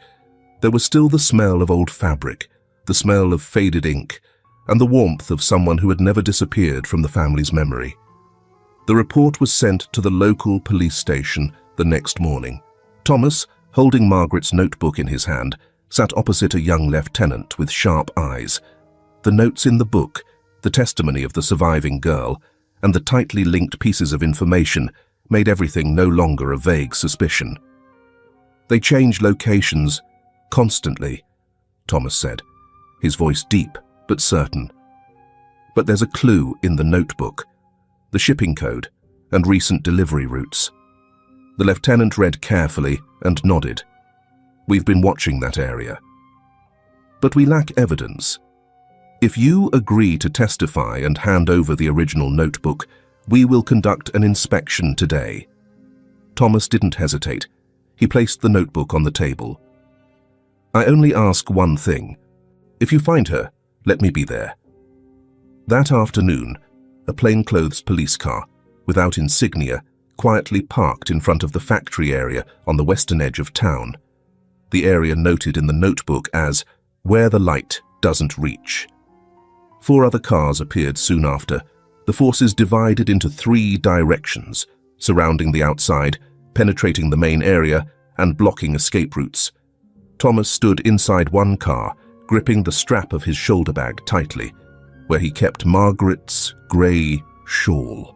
S1: there was still the smell of old fabric, the smell of faded ink, and the warmth of someone who had never disappeared from the family's memory. The report was sent to the local police station the next morning. Thomas, holding Margaret's notebook in his hand, sat opposite a young lieutenant with sharp eyes. The notes in the book, the testimony of the surviving girl, and the tightly linked pieces of information made everything no longer a vague suspicion. "They change locations constantly," Thomas said, his voice deep but certain. "But there's a clue in the notebook, the shipping code and recent delivery routes." The lieutenant read carefully and nodded. "We've been watching that area. But we lack evidence. If you agree to testify and hand over the original notebook, we will conduct an inspection today." Thomas didn't hesitate. He placed the notebook on the table. "I only ask one thing. If you find her, let me be there." That afternoon, a plainclothes police car, without insignia, quietly parked in front of the factory area on the western edge of town, the area noted in the notebook as "where the light doesn't reach." 4 other cars appeared soon after. The forces divided into 3 directions, surrounding the outside, penetrating the main area, and blocking escape routes. Thomas stood inside one car, gripping the strap of his shoulder bag tightly, where he kept Margaret's grey shawl.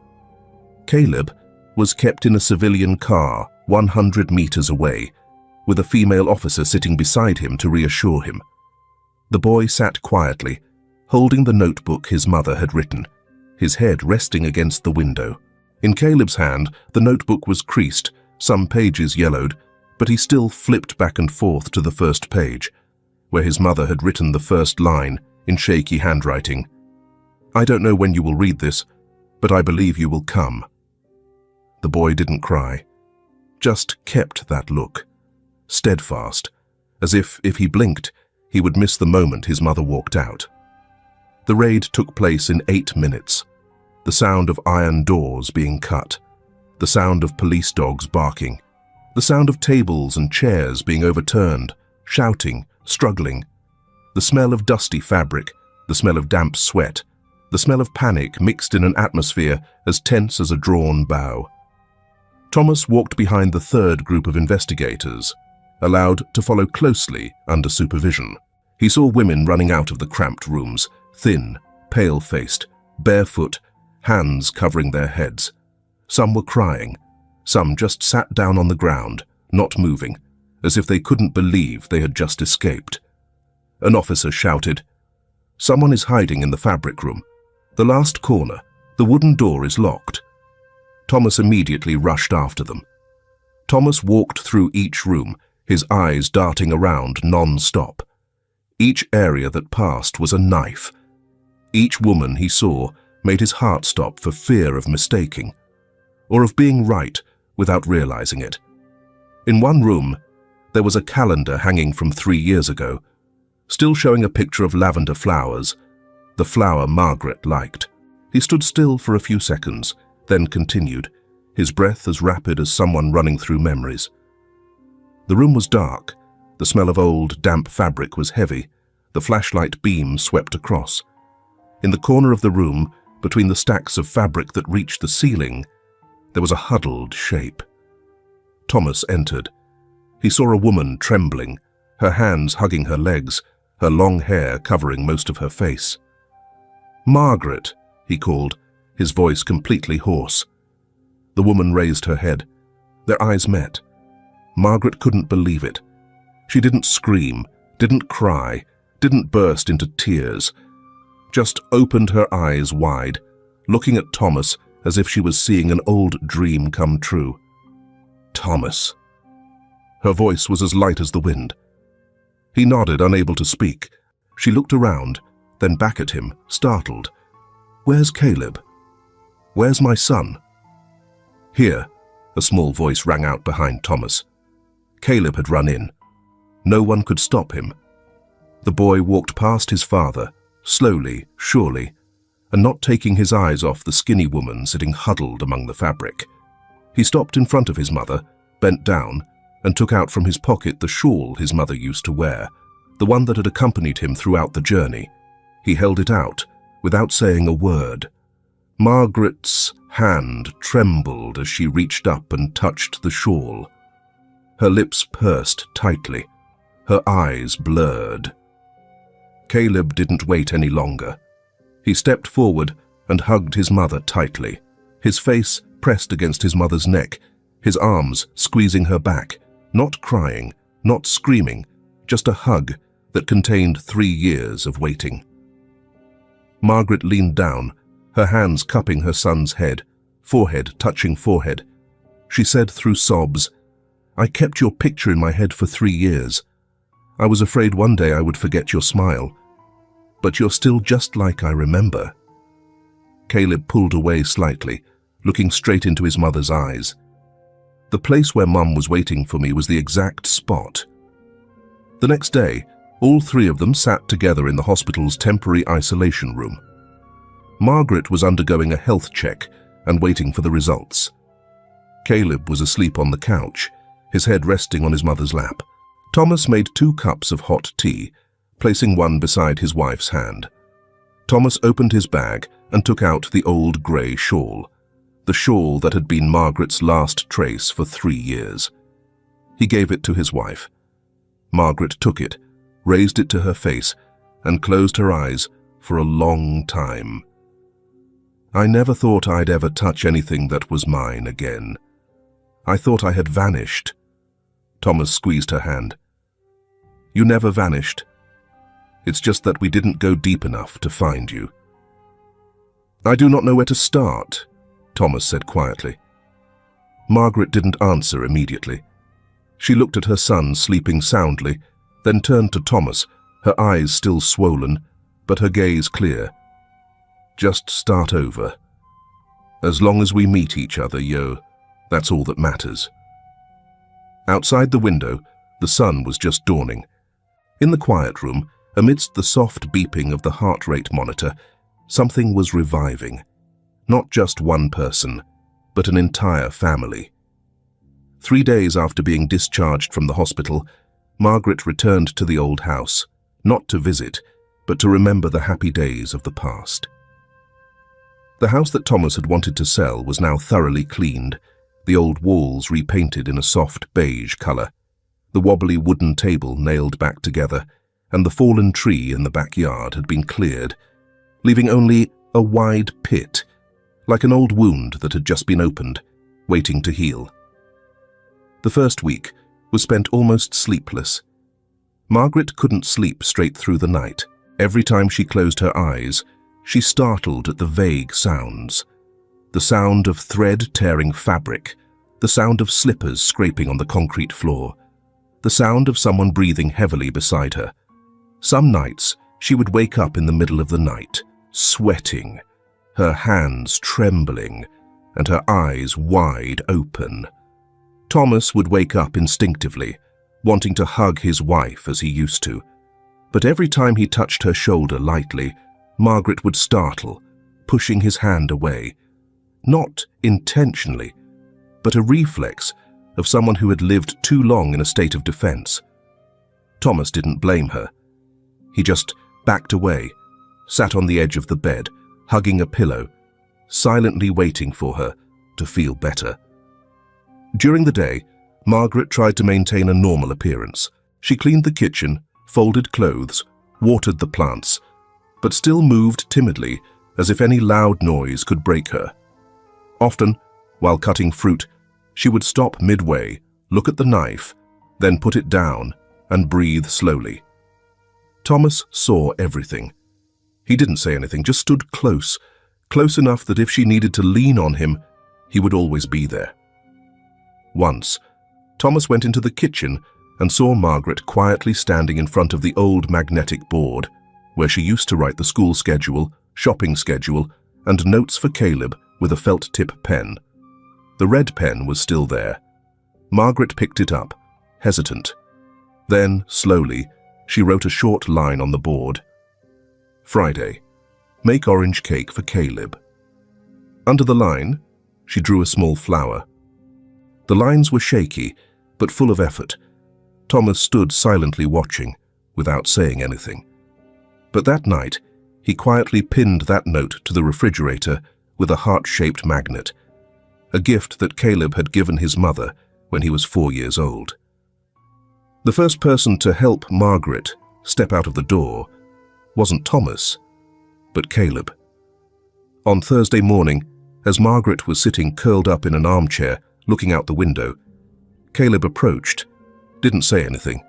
S1: Caleb was kept in a civilian car 100 meters away, with a female officer sitting beside him to reassure him. The boy sat quietly, holding the notebook his mother had written, his head resting against the window. In Caleb's hand, the notebook was creased, some pages yellowed, but he still flipped back and forth to the first page, where his mother had written the first line in shaky handwriting. "I don't know when you will read this, but I believe you will come." The boy didn't cry, just kept that look, steadfast, as if he blinked, he would miss the moment his mother walked out. The raid took place in 8 minutes. The sound of iron doors being cut, the sound of police dogs barking, the sound of tables and chairs being overturned, shouting, struggling, the smell of dusty fabric, the smell of damp sweat, the smell of panic mixed in an atmosphere as tense as a drawn bow. Thomas walked behind the 3rd group of investigators, allowed to follow closely under supervision. He saw women running out of the cramped rooms, thin, pale-faced, barefoot, hands covering their heads. Some were crying, some just sat down on the ground, not moving, as if they couldn't believe they had just escaped. An officer shouted, "Someone is hiding in the fabric room. The last corner, the wooden door is locked." Thomas immediately rushed after them. Thomas walked through each room, his eyes darting around non-stop. Each area that passed was a knife. Each woman he saw made his heart stop for fear of mistaking, or of being right without realizing it. In one room, there was a calendar hanging from 3 years ago, still showing a picture of lavender flowers, the flower Margaret liked. He stood still for a few seconds, then continued, his breath as rapid as someone running through memories. The room was dark. The smell of old, damp fabric was heavy. The flashlight beam swept across. In the corner of the room, between the stacks of fabric that reached the ceiling, there was a huddled shape. Thomas entered. He saw a woman trembling, her hands hugging her legs, her long hair covering most of her face. "Margaret," he called, his voice completely hoarse. The woman raised her head. Their eyes met. Margaret couldn't believe it. She didn't scream, didn't cry, didn't burst into tears, just opened her eyes wide, looking at Thomas as if she was seeing an old dream come true. "Thomas." Her voice was as light as the wind. He nodded, unable to speak. She looked around, then back at him, startled. "Where's Caleb? Where's my son?" "Here," a small voice rang out behind Thomas. Caleb had run in. No one could stop him. The boy walked past his father, slowly, surely, and not taking his eyes off the skinny woman sitting huddled among the fabric. He stopped in front of his mother, bent down, and took out from his pocket the shawl his mother used to wear, the one that had accompanied him throughout the journey. He held it out, without saying a word. Margaret's hand trembled as she reached up and touched the shawl. Her lips pursed tightly, her eyes blurred. Caleb didn't wait any longer. He stepped forward and hugged his mother tightly, his face pressed against his mother's neck, his arms squeezing her back, not crying, not screaming, just a hug that contained 3 years of waiting. Margaret leaned down, her hands cupping her son's head, forehead touching forehead. She said through sobs, "I kept your picture in my head for 3 years. I was afraid one day I would forget your smile. But you're still just like I remember." Caleb pulled away slightly, looking straight into his mother's eyes. The place where Mum was waiting for me was the exact spot. The next day, all 3 of them sat together in the hospital's temporary isolation room. Margaret was undergoing a health check and waiting for the results. Caleb was asleep on the couch, his head resting on his mother's lap. Thomas made 2 cups of hot tea, placing one beside his wife's hand. Thomas opened his bag and took out the old grey shawl, the shawl that had been Margaret's last trace for 3 years. He gave it to his wife. Margaret took it, raised it to her face, and closed her eyes for a long time. "I never thought I'd ever touch anything that was mine again. I thought I had vanished." Thomas squeezed her hand. "You never vanished. It's just that we didn't go deep enough to find you." "I do not know where to start," Thomas said quietly. Margaret didn't answer immediately. She looked at her son sleeping soundly, then turned to Thomas, her eyes still swollen, but her gaze clear. "Just start over. As long as we meet each other, that's all that matters." Outside the window, the sun was just dawning. In the quiet room, amidst the soft beeping of the heart rate monitor, something was reviving. Not just one person, but an entire family. 3 days after being discharged from the hospital, Margaret returned to the old house, not to visit, but to remember the happy days of the past. The house that Thomas had wanted to sell was now thoroughly cleaned, the old walls repainted in a soft beige color, the wobbly wooden table nailed back together, and the fallen tree in the backyard had been cleared, leaving only a wide pit, like an old wound that had just been opened, waiting to heal. The first week was spent almost sleepless. Margaret couldn't sleep straight through the night. Every time she closed her eyes, she startled at the vague sounds. The sound of thread tearing fabric, the sound of slippers scraping on the concrete floor, the sound of someone breathing heavily beside her. Some nights, she would wake up in the middle of the night, sweating, her hands trembling, and her eyes wide open. Thomas would wake up instinctively, wanting to hug his wife as he used to. But every time he touched her shoulder lightly, Margaret would startle, pushing his hand away. Not intentionally, but a reflex of someone who had lived too long in a state of defense. Thomas didn't blame her. He just backed away, sat on the edge of the bed, hugging a pillow, silently waiting for her to feel better. During the day, Margaret tried to maintain a normal appearance. She cleaned the kitchen, folded clothes, watered the plants, but still moved timidly as if any loud noise could break her. Often, while cutting fruit, she would stop midway, look at the knife, then put it down and breathe slowly. Thomas saw everything. He didn't say anything, just stood close enough that if she needed to lean on him, he would always be there. Once, Thomas went into the kitchen and saw Margaret quietly standing in front of the old magnetic board, where she used to write the school schedule, shopping schedule, and notes for Caleb with a felt tip pen. The red pen was still there. Margaret picked it up, hesitant. Then, slowly, she wrote a short line on the board. Friday. Make orange cake for Caleb. Under the line, she drew a small flower. The lines were shaky, but full of effort. Thomas stood silently watching, without saying anything. But that night, he quietly pinned that note to the refrigerator with a heart-shaped magnet, a gift that Caleb had given his mother when he was 4 years old. The first person to help Margaret step out of the door wasn't Thomas, but Caleb. On Thursday morning, as Margaret was sitting curled up in an armchair, looking out the window, Caleb approached, didn't say anything,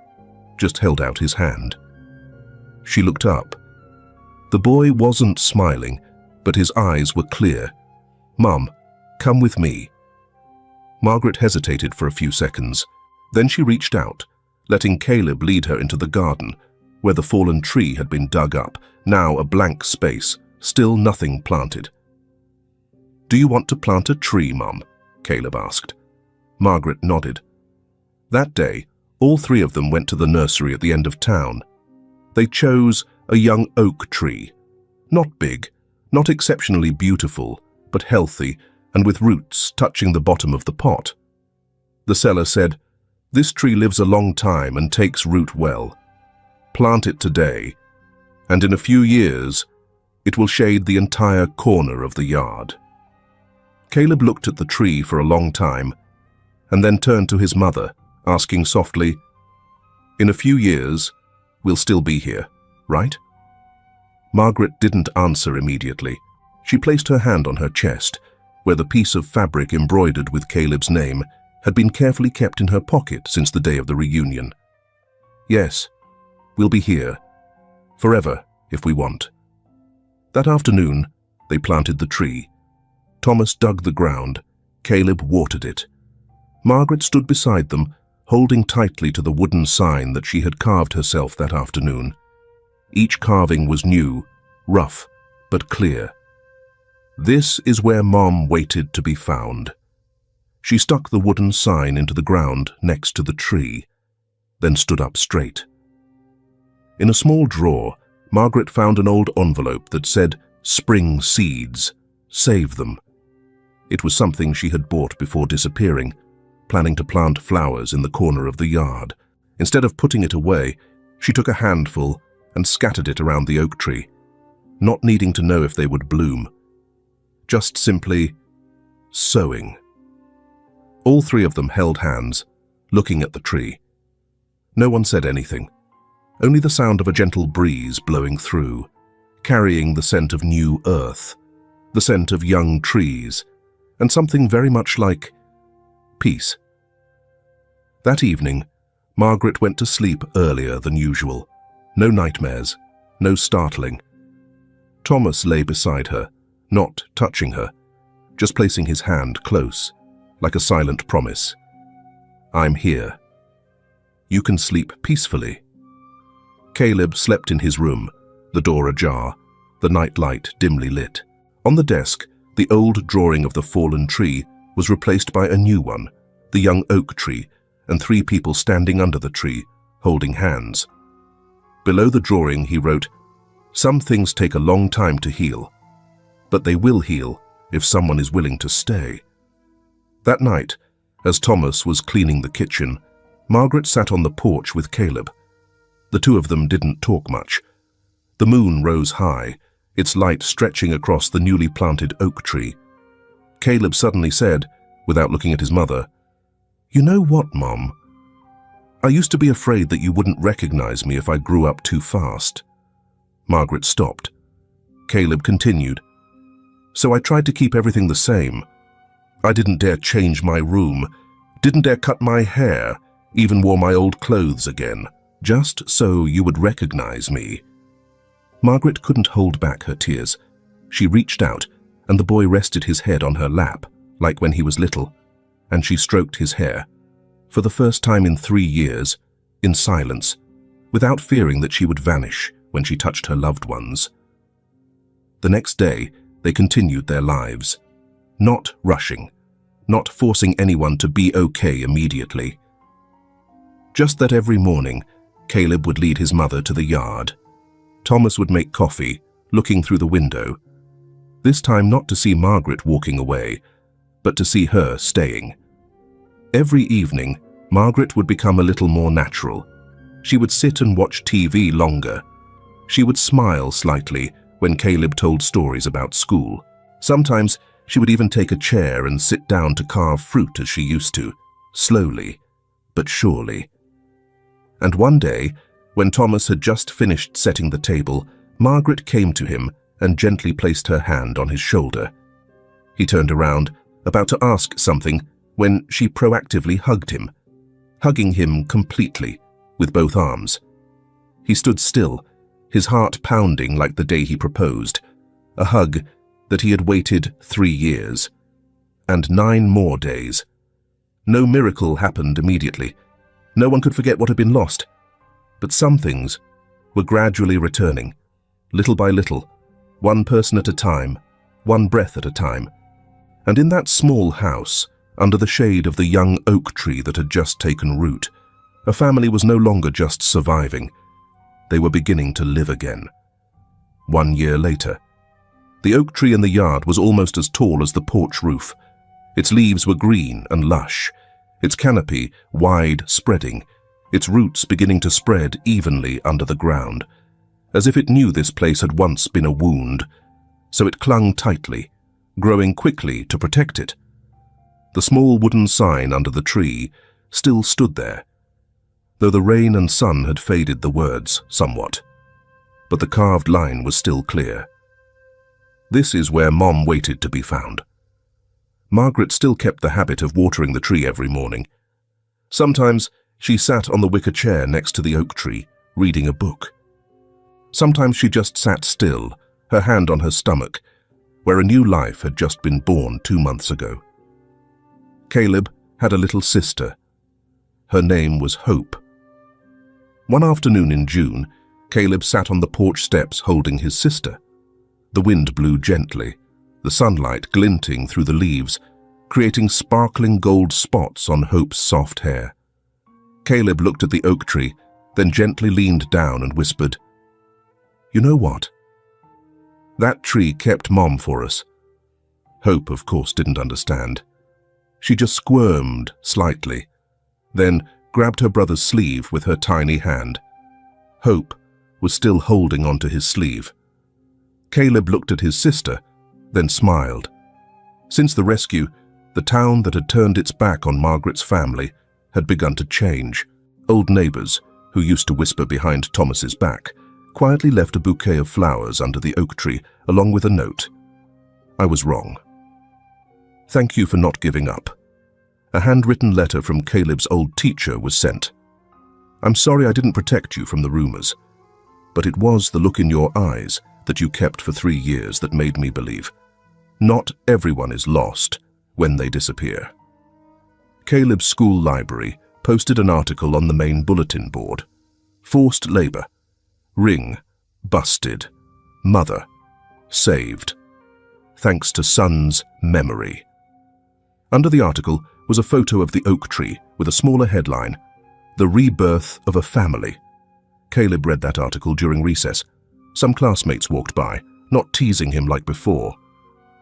S1: just held out his hand. She looked up. The boy wasn't smiling, but his eyes were clear. "Mum, come with me." Margaret hesitated for a few seconds. Then she reached out, letting Caleb lead her into the garden, where the fallen tree had been dug up, now a blank space, still nothing planted. "Do you want to plant a tree, Mum?" Caleb asked. Margaret nodded. That day, all three of them went to the nursery at the end of town. They chose a young oak tree. Not big, not exceptionally beautiful, but healthy and with roots touching the bottom of the pot. The seller said, "This tree lives a long time and takes root well. Plant it today, and in a few years, it will shade the entire corner of the yard." Caleb looked at the tree for a long time, and then turned to his mother, asking softly, "In a few years, we'll still be here, right?" Margaret didn't answer immediately. She placed her hand on her chest, where the piece of fabric embroidered with Caleb's name had been carefully kept in her pocket since the day of the reunion. "Yes, we'll be here, forever, if we want." That afternoon, they planted the tree. Thomas dug the ground. Caleb watered it. Margaret stood beside them, holding tightly to the wooden sign that she had carved herself that afternoon. Each carving was new, rough, but clear. "This is where Mom waited to be found." She stuck the wooden sign into the ground next to the tree, then stood up straight. In a small drawer, Margaret found an old envelope that said, "Spring seeds. Save them." It was something she had bought before disappearing, planning to plant flowers in the corner of the yard. Instead of putting it away, she took a handful and scattered it around the oak tree, not needing to know if they would bloom. Just simply sowing. All three of them held hands, looking at the tree. No one said anything, only the sound of a gentle breeze blowing through, carrying the scent of new earth, the scent of young trees, and something very much like peace. That evening, Margaret went to sleep earlier than usual. No nightmares, no startling. Thomas lay beside her, not touching her, just placing his hand close, like a silent promise. "I'm here. You can sleep peacefully." Caleb slept in his room, the door ajar, the night light dimly lit. On the desk, the old drawing of the fallen tree was replaced by a new one, the young oak tree, and 3 people standing under the tree, holding hands. Below the drawing, he wrote, "Some things take a long time to heal, but they will heal if someone is willing to stay." That night, as Thomas was cleaning the kitchen, Margaret sat on the porch with Caleb. The two of them didn't talk much. The moon rose high, its light stretching across the newly planted oak tree. Caleb suddenly said, without looking at his mother, "You know what, Mom? I used to be afraid that you wouldn't recognize me if I grew up too fast." Margaret stopped. Caleb continued, "So I tried to keep everything the same. I didn't dare change my room, didn't dare cut my hair, even wore my old clothes again, just so you would recognize me." Margaret couldn't hold back her tears. She reached out, and the boy rested his head on her lap, like when he was little, and she stroked his hair, for the first time in 3 years, in silence, without fearing that she would vanish when she touched her loved ones. The next day, they continued their lives, not rushing, not forcing anyone to be okay immediately. Just that every morning, Caleb would lead his mother to the yard. Thomas would make coffee, looking through the window, this time not to see Margaret walking away, but to see her staying. Every evening, Margaret would become a little more natural. She would sit and watch TV longer. She would smile slightly when Caleb told stories about school. Sometimes she would even take a chair and sit down to carve fruit as she used to, slowly but surely. And one day, when Thomas had just finished setting the table, Margaret came to him and gently placed her hand on his shoulder. He turned around, about to ask something, when she proactively hugged him, hugging him completely, with both arms. He stood still, his heart pounding like the day he proposed, a hug that he had waited 3 years, and 9 more days. No miracle happened immediately. No one could forget what had been lost, but some things were gradually returning, little by little, one person at a time, one breath at a time. And in that small house, under the shade of the young oak tree that had just taken root, a family was no longer just surviving. They were beginning to live again. 1 year later, the oak tree in the yard was almost as tall as the porch roof. Its leaves were green and lush, its canopy wide spreading, its roots beginning to spread evenly under the ground, as if it knew this place had once been a wound, so it clung tightly, growing quickly to protect it. The small wooden sign under the tree still stood there, though the rain and sun had faded the words somewhat, but the carved line was still clear. This is where Mom waited to be found. Margaret still kept the habit of watering the tree every morning. Sometimes she sat on the wicker chair next to the oak tree, reading a book. Sometimes she just sat still, her hand on her stomach, where a new life had just been born 2 months ago. Caleb had a little sister. Her name was Hope. One afternoon in June, Caleb sat on the porch steps holding his sister. The wind blew gently, the sunlight glinting through the leaves, creating sparkling gold spots on Hope's soft hair. Caleb looked at the oak tree, then gently leaned down and whispered, "You know what? That tree kept Mom for us." Hope, of course, didn't understand. She just squirmed slightly, then grabbed her brother's sleeve with her tiny hand. Hope was still holding onto his sleeve. Caleb looked at his sister, then smiled. Since the rescue, the town that had turned its back on Margaret's family had begun to change. Old neighbors, who used to whisper behind Thomas's back, quietly left a bouquet of flowers under the oak tree, along with a note. "I was wrong. Thank you for not giving up." A handwritten letter from Caleb's old teacher was sent. "I'm sorry I didn't protect you from the rumors, but it was the look in your eyes that you kept for 3 years that made me believe. Not everyone is lost when they disappear." Caleb's school library posted an article on the main bulletin board. Forced labor. Ring. Busted. Mother. Saved. Thanks to son's memory. Under the article was a photo of the oak tree with a smaller headline, "The Rebirth of a Family." Caleb read that article during recess. Some classmates walked by, not teasing him like before.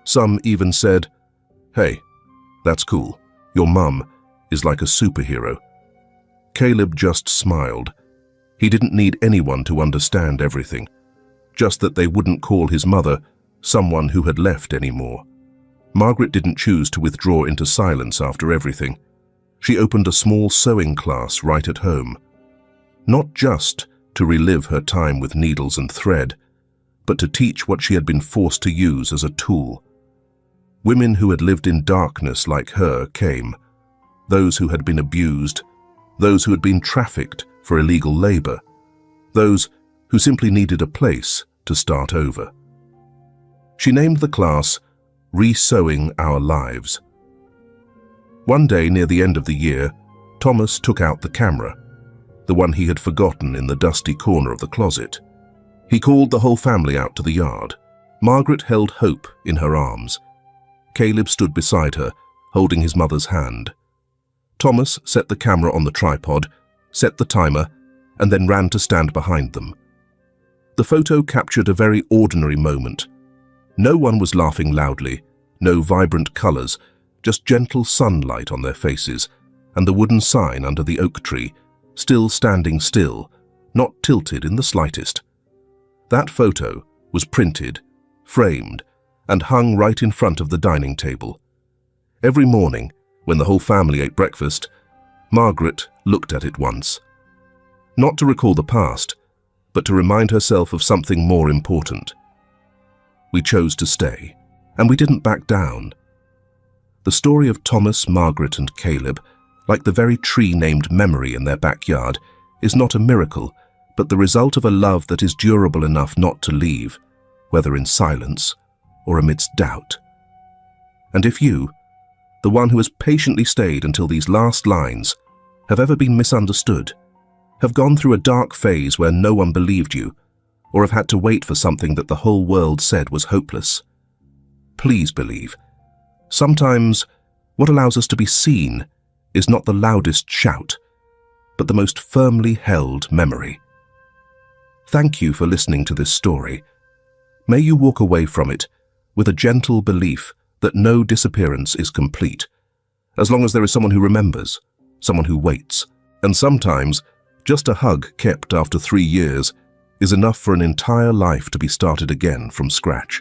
S1: Some even said, "Hey, that's cool. Your mum is like a superhero." Caleb just smiled. He didn't need anyone to understand everything, just that they wouldn't call his mother someone who had left anymore. Margaret didn't choose to withdraw into silence after everything. She opened a small sewing class right at home, not just to relive her time with needles and thread, but to teach what she had been forced to use as a tool. Women who had lived in darkness like her came, those who had been abused, those who had been trafficked for illegal labor, those who simply needed a place to start over. She named the class Resewing Our Lives. One day near the end of the year, Thomas took out the camera, the one he had forgotten in the dusty corner of the closet. He called the whole family out to the yard. Margaret held Hope in her arms. Caleb stood beside her, holding his mother's hand. Thomas set the camera on the tripod, set the timer, and then ran to stand behind them. The photo captured a very ordinary moment. No one was laughing loudly, no vibrant colors, just gentle sunlight on their faces, and the wooden sign under the oak tree, still standing still, not tilted in the slightest. That photo was printed, framed, and hung right in front of the dining table. Every morning, when the whole family ate breakfast, Margaret looked at it once. Not to recall the past, but to remind herself of something more important. We chose to stay, and we didn't back down. The story of Thomas, Margaret, and Caleb, like the very tree named Memory in their backyard, is not a miracle, but the result of a love that is durable enough not to leave, whether in silence or amidst doubt. And if you, the one who has patiently stayed until these last lines, have ever been misunderstood, have gone through a dark phase where no one believed you, or have had to wait for something that the whole world said was hopeless, please believe. Sometimes what allows us to be seen is not the loudest shout, but the most firmly held memory. Thank you for listening to this story. May you walk away from it with a gentle belief that no disappearance is complete, as long as there is someone who remembers, someone who waits, and sometimes just a hug kept after 3 years is enough for an entire life to be started again from scratch.